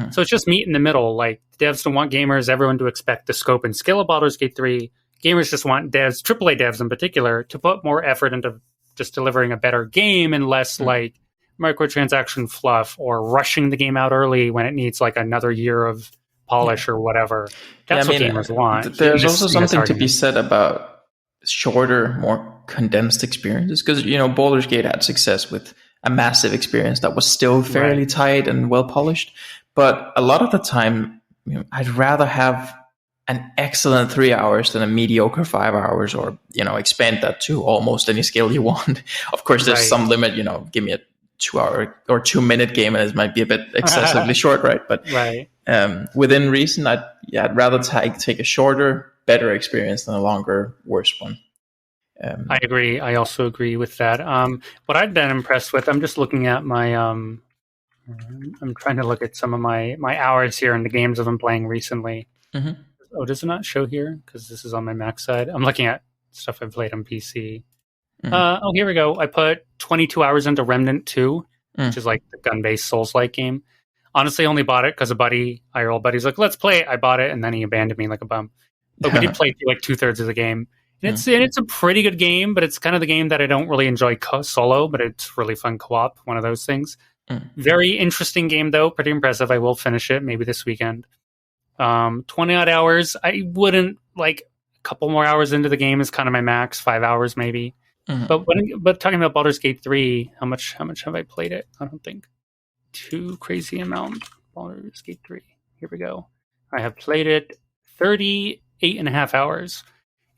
So it's just meet in the middle. Devs don't want gamers, everyone to expect the scope and skill of Baldur's Gate 3. Gamers just want devs, AAA devs in particular, to put more effort into just delivering a better game and less microtransaction fluff or rushing the game out early when it needs another year of polish or whatever. That's what gamers want. There's also something to be said about shorter, more condensed experiences, because Baldur's Gate had success with a massive experience that was still fairly tight and well polished, but a lot of the time I'd rather have an excellent 3 hours than a mediocre 5 hours, or expand that to almost any scale you want. Of course, there's some limit. Give me a 2 hour or 2 minute game, and it might be a bit excessively short, right? But within reason, I'd rather take a shorter, better experience than a longer, worse one. I agree. I also agree with that. What I've been impressed with, I'm just looking at my, I'm trying to look at some of my hours here in the games I've been playing recently. Oh, does it not show here? Because this is on my Mac side. I'm looking at stuff I've played on PC. Here we go. I put 22 hours into Remnant 2, which is the gun-based Souls-like game. Honestly, I only bought it because our old buddy's like, let's play it. I bought it, and then he abandoned me like a bum. But we did play through like 2/3 of the game. And it's a pretty good game, but it's kind of the game that I don't really enjoy solo, but it's really fun co-op, one of those things. Very interesting game, though. Pretty impressive. I will finish it maybe this weekend. 20-odd hours. I wouldn't, like, a couple more hours into the game is kind of my max, 5 hours maybe. But talking about Baldur's Gate 3, how much have I played it? I don't think too crazy amount. Baldur's Gate 3. Here we go. I have played it 38.5 hours.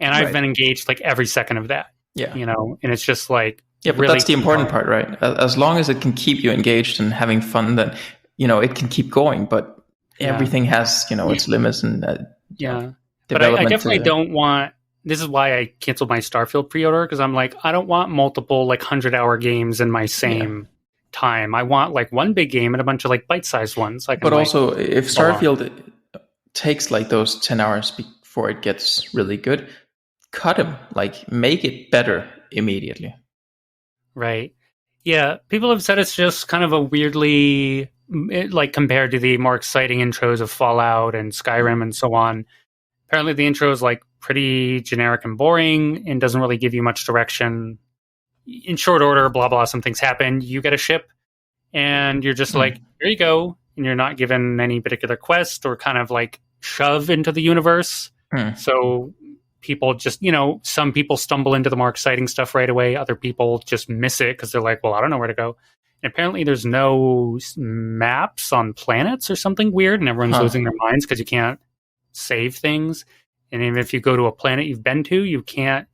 And I've been engaged like every second of that. Yeah. You know, and it's just like... Yeah, but really that's the important part, right? As long as it can keep you engaged and having fun, then, you know, it can keep going. But everything has, you know, its limits and But I definitely don't want... This is why I canceled my Starfield pre-order, because I'm like, I don't want multiple like 100-hour games in my same time. I want like one big game and a bunch of like bite-sized ones. But also, if Starfield takes like those 10 hours before it gets really good, cut them, like make it better immediately. Right. Yeah. People have said it's just kind of a weirdly, like compared to the more exciting intros of Fallout and Skyrim and so on. Apparently the intro is like pretty generic and boring and doesn't really give you much direction. In short order, blah, blah, some things happen. You get a ship and you're just like, here you go. And you're not given any particular quest or kind of like shove into the universe. So people just, you know, some people stumble into the more exciting stuff right away. Other people just miss it because they're like, well, I don't know where to go. And apparently there's no maps on planets or something weird. And everyone's losing their minds because you can't save things. And even if you go to a planet you've been to, you can't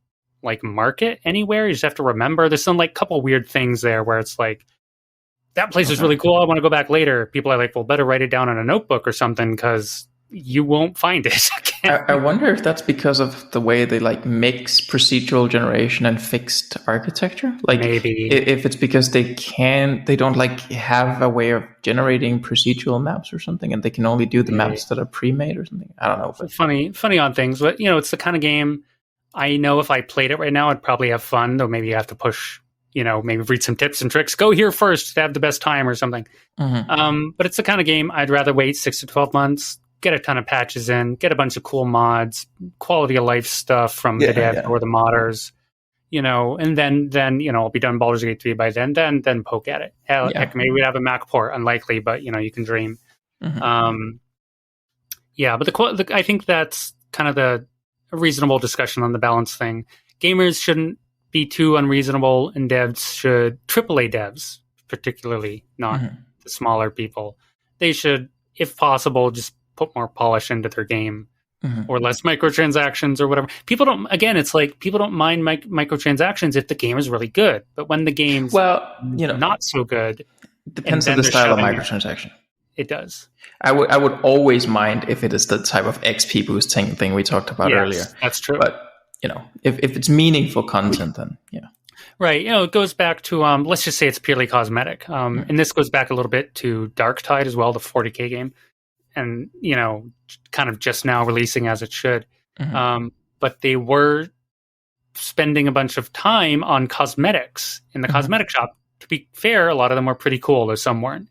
like mark it anywhere. You just have to remember. There's some like couple weird things there where it's like, that place is really cool. I want to go back later. People are like, well, better write it down in a notebook or something because you won't find it. I wonder if that's because of the way they like mix procedural generation and fixed architecture. Like maybe if it's because they don't like have a way of generating procedural maps or something, and they can only do the maps that are pre-made or something. I don't know. But funny odd things, but you know, it's the kind of game I know if I played it right now, I'd probably have fun. Though maybe you have to push, you know, maybe read some tips and tricks. Go here first to have the best time or something. But it's the kind of game I'd rather wait 6 to 12 months. Get a ton of patches in, get a bunch of cool mods, quality of life stuff from the dev or the modders, you know, and then you know, I'll be done Baldur's Gate 3 by then poke at it. Heck, maybe we'd have a Mac port, unlikely, but you know, you can dream. But I think that's kind of a reasonable discussion on the balance thing. Gamers shouldn't be too unreasonable, and AAA devs, particularly, not the smaller people, they should, if possible, just put more polish into their game or less microtransactions or whatever. People don't mind microtransactions if the game is really good. But when the game's not so good, depends on the style of microtransaction. It does. I would always mind if it is the type of XP boosting thing we talked about earlier. That's true. But you know, if it's meaningful content, then Right. You know, it goes back to, let's just say it's purely cosmetic. And this goes back a little bit to Darktide as well, the 40K game. And, you know, kind of just now releasing as it should. But they were spending a bunch of time on cosmetics in the cosmetic shop. To be fair, a lot of them were pretty cool, though some weren't.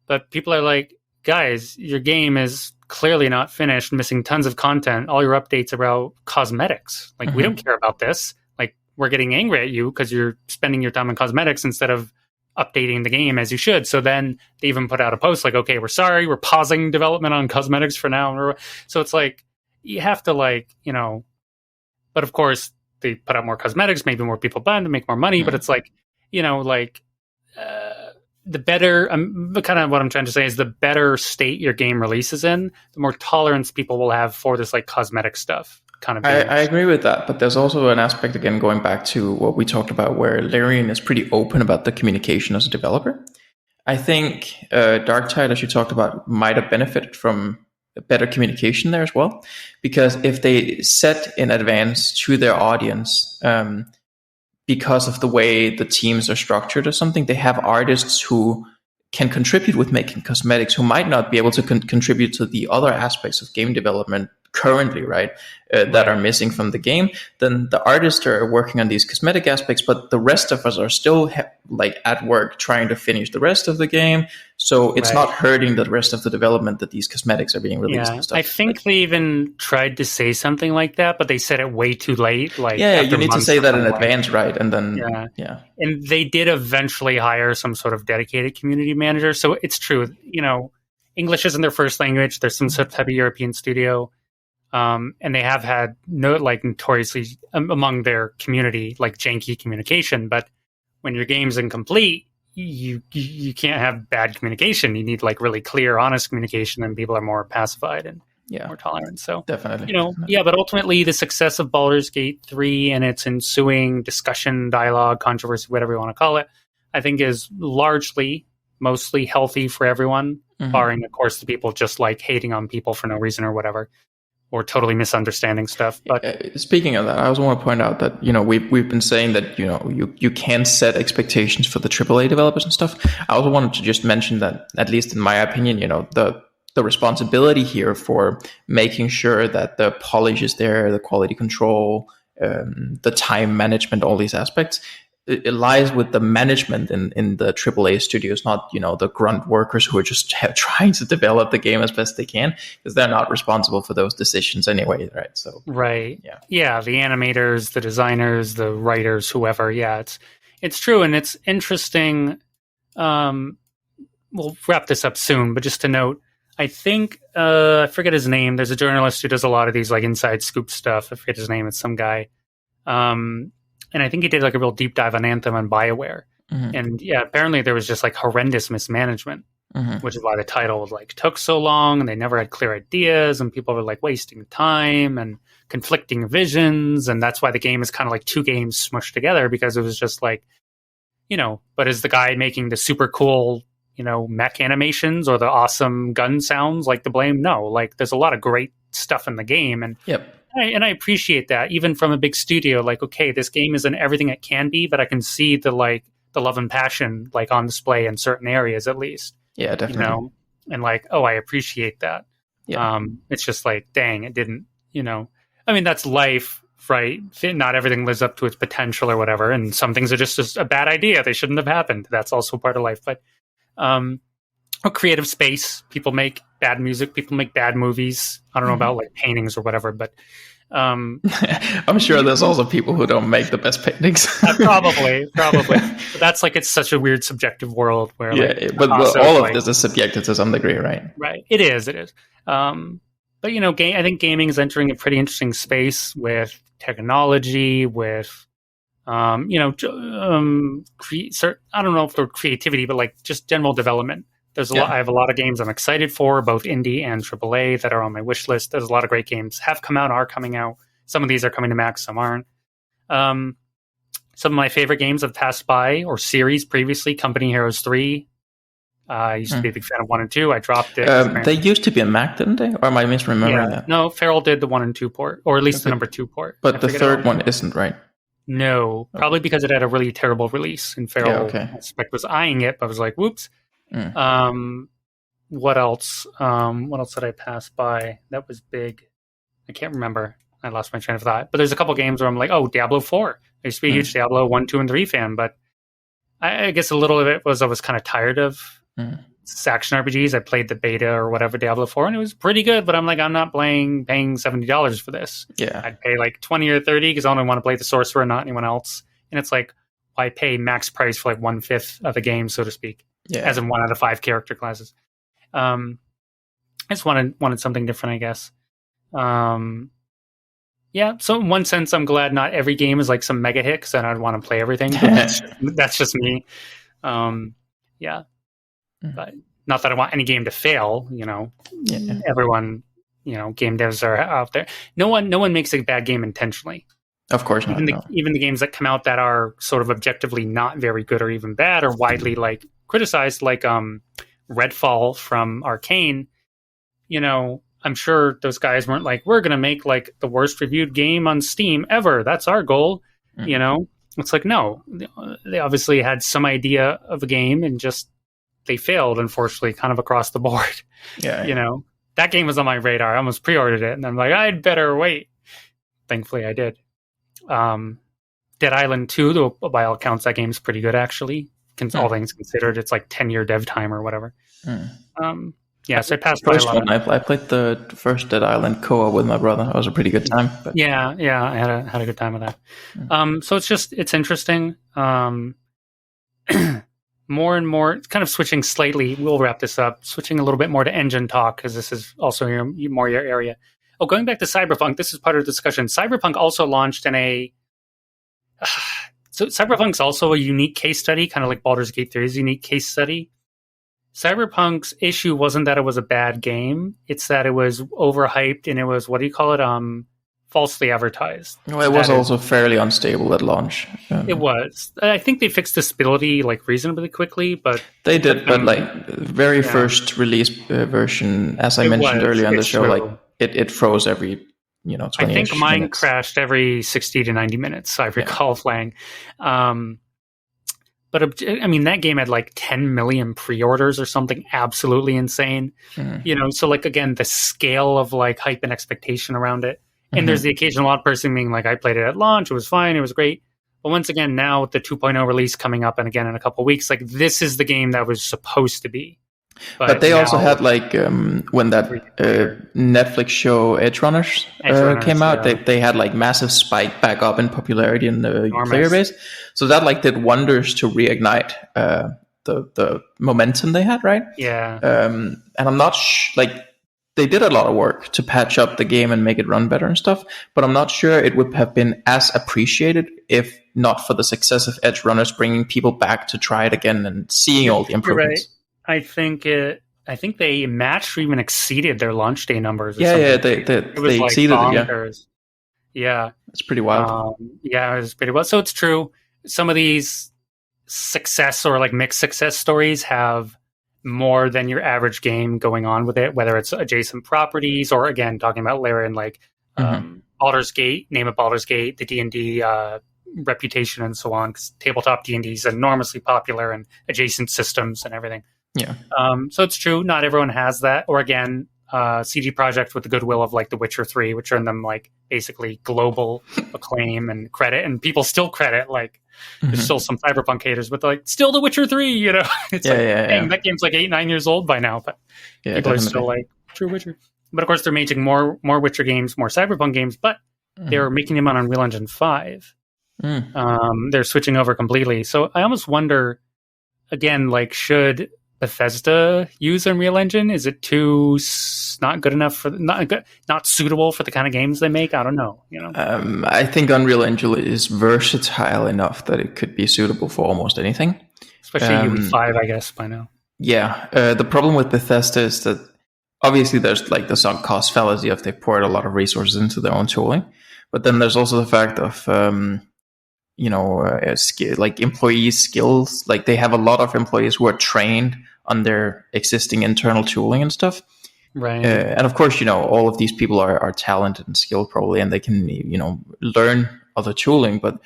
But people are like, guys, your game is clearly not finished, missing tons of content. All your updates are about cosmetics. Like, we don't care about this. Like, we're getting angry at you because you're spending your time on cosmetics instead of updating the game as you should. So then they even put out a post like, okay, we're sorry, we're pausing development on cosmetics for now. So it's like, you have to like, you know, but of course they put out more cosmetics, maybe more people buy them to make more money. But it's like, you know, like the better, kind of what I'm trying to say is the better state your game releases in, the more tolerance people will have for this like cosmetic stuff. Kind of I agree with that, but there's also an aspect, again, going back to what we talked about, where Larian is pretty open about the communication as a developer. I think Darktide, as you talked about, might have benefited from better communication there as well, because if they set in advance to their audience, because of the way the teams are structured or something, they have artists who can contribute with making cosmetics who might not be able to contribute to the other aspects of game development currently, right, that are missing from the game, then the artists are working on these cosmetic aspects, but the rest of us are still like at work trying to finish the rest of the game. So it's not hurting the rest of the development that these cosmetics are being released and stuff. I think they even tried to say something like that, but they said it way too late. Like, you need to say that in advance, right? And then, And they did eventually hire some sort of dedicated community manager. So it's true, English isn't their first language. There's some sort of type of European studio. And they have had notoriously among their community, like janky communication. But when your game's incomplete, you can't have bad communication. You need like really clear, honest communication, and people are more pacified and more tolerant. So definitely. But ultimately the success of Baldur's Gate 3 and its ensuing discussion, dialogue, controversy, whatever you want to call it, I think is mostly healthy for everyone, barring of course the people just like hating on people for no reason or whatever, or totally misunderstanding stuff. But speaking of that, I also want to point out that we've been saying that you can set expectations for the AAA developers and stuff. I also wanted to just mention that, at least in my opinion, the responsibility here for making sure that the polish is there, the quality control, the time management, all these aspects, it lies with the management in the AAA studios, not the grunt workers who are just trying to develop the game as best they can, because they're not responsible for those decisions anyway, right? So the animators, the designers, the writers, whoever. It's true, and it's interesting. We'll wrap this up soon, but just to note, I think I forget his name. There's a journalist who does a lot of these like inside scoop stuff. I forget his name. It's some guy. And I think he did like a real deep dive on Anthem and BioWare. And apparently there was just like horrendous mismanagement, which is why the title took so long, and they never had clear ideas, and people were like wasting time and conflicting visions. And that's why the game is kind of like two games smushed together, because it was just like, but is the guy making the super cool, mech animations or the awesome gun sounds like to blame? No, like there's a lot of great stuff in the game. And I appreciate that, even from a big studio. Like, okay, this game isn't everything it can be, but I can see the love and passion on display in certain areas, at least. Yeah, definitely. And I appreciate that. Yeah. It's just like, dang, it didn't. I mean, that's life, right? Not everything lives up to its potential or whatever, and some things are just a bad idea. They shouldn't have happened. That's also part of life. But a creative space. People make bad music. People make bad movies. I don't know about paintings or whatever, but I'm sure there's also people who don't make the best paintings. Probably. But that's it's such a weird subjective world where but all of this is subjective to some degree, right? Right. It is. But I think gaming is entering a pretty interesting space with technology, with I don't know if they're creativity, but just general development. There's a lot. I have a lot of games I'm excited for, both indie and AAA, that are on my wish list. There's a lot of great games have come out, are coming out. Some of these are coming to Mac, some aren't. Some of my favorite games have passed by, or series previously. Company Heroes 3. I used to be a big fan of 1 and 2. I dropped it. They used to be a Mac, didn't they? Or am I misremembering that? No, Feral did the 1 and 2 port, or at least the number 2 port. But the third one isn't, right? No, probably because it had a really terrible release, and Feral was eyeing it, but I was like, whoops. What else? What else did I pass by that was big? I can't remember. I lost my train of thought. But there's a couple games where I'm like, oh, Diablo 4. I used to be a huge Diablo 1, 2, and 3 fan, but I guess a little of it was I was kind of tired of action RPGs. I played the beta or whatever Diablo 4, and it was pretty good, but I'm like, I'm not paying $70 for this. Yeah. I'd pay like 20 or 30 because I only want to play the sorcerer, not anyone else. And it's like, why pay max price for 1/5 of the game, so to speak? As in 1 out of 5 character classes. I just wanted something different, I guess. So in one sense, I'm glad not every game is some mega hit, because then I'd want to play everything. That's just me. But not that I want any game to fail. Everyone, game devs are out there. No one makes a bad game intentionally. Of course not. Even the games that come out that are sort of objectively not very good or even bad, or widely criticized, Redfall from Arcane. I'm sure those guys weren't we're going to make the worst reviewed game on Steam ever. That's our goal. It's no, they obviously had some idea of a game and just they failed, unfortunately, kind of across the board. that game was on my radar. I almost pre-ordered it, and I'm like, I'd better wait. Thankfully, I did. Dead Island 2, though, by all accounts, that game's pretty good, actually. All things considered, it's like 10-year dev time or whatever. Yeah, so I passed by a lot. I played the first Dead Island co-op with my brother. It was a pretty good time. But... Yeah, I had a good time with that. So it's interesting. More and more, kind of switching slightly. We'll wrap this up. Switching a little bit more to engine talk because this is also more your area. Oh, going back to Cyberpunk, this is part of the discussion. Cyberpunk also launched in a... So Cyberpunk's also a unique case study, kind of like Baldur's Gate 3 is a unique case study. Cyberpunk's issue wasn't that it was a bad game. It's that it was overhyped and it was, what do you call it? Falsely advertised. Well, it was also fairly unstable at launch. It was. I think they fixed the stability like reasonably quickly, but... They did, but like very first release version, as I mentioned earlier on the show, like it froze every 20 I think mine minutes. crashed every 60 to 90 minutes, I recall playing. But I mean, that game had like 10 million pre-orders or something absolutely insane. So like, again, the scale of like hype and expectation around it. And there's the occasional odd person being like, I played it at launch, it was fine, it was great. But once again, now with the 2.0 release coming up and again in a couple of weeks, like this is the game that was supposed to be. But they also had like when that Netflix show Edge Runners came out, they had like massive spike back up in popularity in the player base. So that like did wonders to reignite the momentum they had, right? Yeah. And I'm not like they did a lot of work to patch up the game and make it run better and stuff. But I'm not sure it would have been as appreciated if not for the success of Edge Runners bringing people back to try it again and seeing all the improvements. I think they matched or even exceeded their launch day numbers. They exceeded it. Yeah, it's pretty wild. It was pretty wild. So it's true. Some of these success or like mixed success stories have more than your average game going on with it, whether it's adjacent properties or again talking about Lara and like Baldur's Gate, name of Baldur's Gate, the D&D reputation and so on. 'Cause tabletop D&D is enormously popular and adjacent systems and everything. Yeah. So it's true. Not everyone has that. Or again, CD Projekt with the goodwill of like The Witcher 3, which earned them like basically global acclaim and credit, and people still credit like there's still some Cyberpunk haters, but like still The Witcher 3. It's dang, that game's like 8-9 years old by now, but people are still like true Witcher. But of course, they're making more Witcher games, more Cyberpunk games, but they're making them on Unreal Engine 5. They're switching over completely. So I almost wonder, again, like should Bethesda use Unreal Engine? Is it too not good enough for not suitable for the kind of games they make? I don't know. I think Unreal Engine is versatile enough that it could be suitable for almost anything, especially UE5, I guess by now. Yeah, the problem with Bethesda is that obviously there's like the sunk cost fallacy if they poured a lot of resources into their own tooling, but then there's also the fact of like employees' skills. Like they have a lot of employees who are trained on their existing internal tooling and stuff. Right. And of course, all of these people are talented and skilled probably, and they can, learn other tooling, but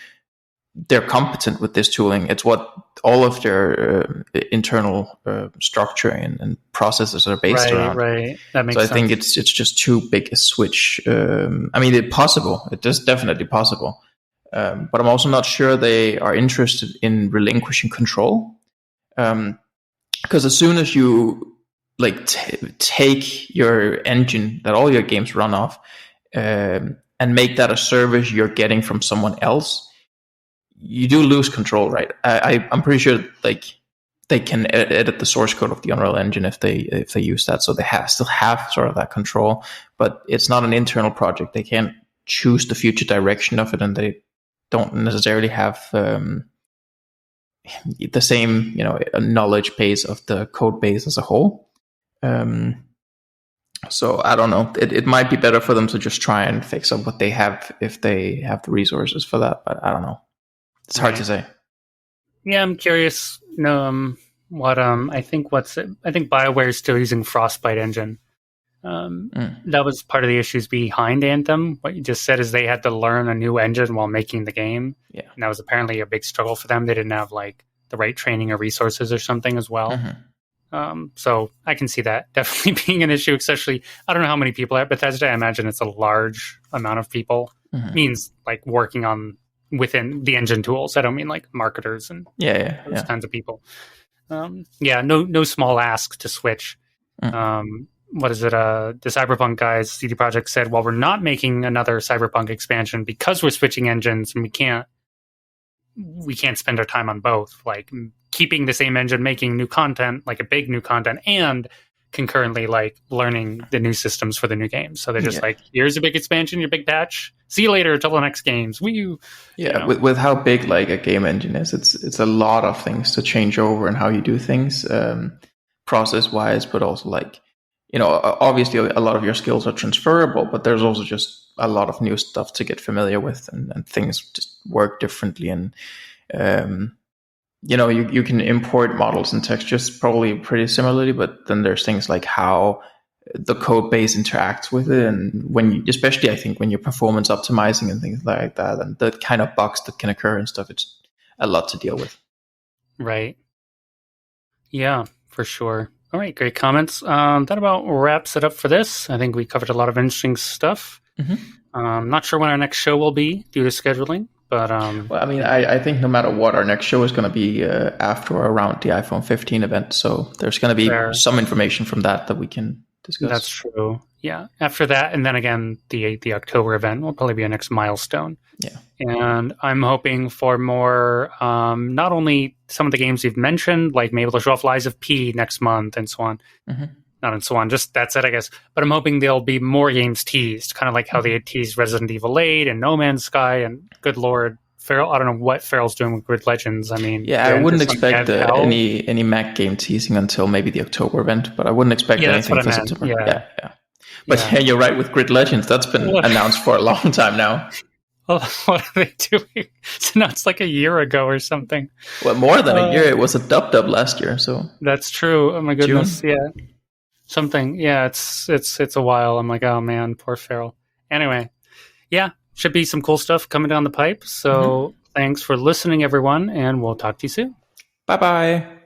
they're competent with this tooling. It's what all of their internal structure and processes are based around. Right. That makes sense. I think it's just too big a switch. I mean, it's possible. It is definitely possible. But I'm also not sure they are interested in relinquishing control. Because as soon as you like take your engine that all your games run off and make that a service you're getting from someone else, you do lose control, right? I'm pretty sure like they can edit the source code of the Unreal Engine if they use that, so they still have sort of that control. But it's not an internal project. They can't choose the future direction of it, and they don't necessarily have the same, knowledge base of the code base as a whole. So I don't know. It might be better for them to just try and fix up what they have if they have the resources for that. But I don't know. It's hard to say. Yeah, I'm curious. I think BioWare is still using Frostbite engine. That was part of the issues behind Anthem. What you just said is they had to learn a new engine while making the game. Yeah. And that was apparently a big struggle for them. They didn't have like the right training or resources or something as well. So I can see that definitely being an issue, especially, I don't know how many people at Bethesda. I imagine it's a large amount of people. Means like working on within the engine tools. I don't mean like marketers and those kinds of people. No small ask to switch. What is it? The Cyberpunk guys, CD Projekt said, well, we're not making another Cyberpunk expansion because we're switching engines, and we can't spend our time on both. Like keeping the same engine, making new content, like a big new content, and concurrently like learning the new systems for the new games. So they're just like, here's a big expansion, your big patch. See you later till the next games. With how big like a game engine is, it's a lot of things to change over and how you do things, process wise, but also like, obviously a lot of your skills are transferable, but there's also just a lot of new stuff to get familiar with, and things just work differently. And you can import models and textures probably pretty similarly, but then there's things like how the code base interacts with it, and especially I think when you're performance optimizing and things like that, and the kind of bugs that can occur and stuff, it's a lot to deal with. Right. Yeah, for sure. All right, great comments. That about wraps it up for this. I think we covered a lot of interesting stuff. Not sure when our next show will be due to scheduling, but well, I mean, I think no matter what, our next show is going to be after or around the iPhone 15 event. So there's going to be some information from that we can discuss. That's true. Yeah. After that, and then again, the October event will probably be our next milestone. Yeah. And I'm hoping for more, not only some of the games you've mentioned, like maybe they'll show off Lies of P next month and so on. Not and so on. Just that's it, I guess. But I'm hoping there'll be more games teased, kind of like how they had teased Resident Evil 8 and No Man's Sky, and good Lord, Feral. I don't know what Feral's doing with Grid Legends. I mean, I wouldn't expect any Mac game teasing until maybe the October event, but I wouldn't expect anything for September. Yeah. But you're right with Grid Legends. That's been announced for a long time now. Well, what are they doing? So now it's like a year ago or something. Well, more than a year. It was a dub last year. So that's true. Oh my goodness. June? Yeah. Something. Yeah, it's a while. I'm like, oh man, poor Feral. Anyway, yeah, should be some cool stuff coming down the pipe. So thanks for listening, everyone, and we'll talk to you soon. Bye-bye.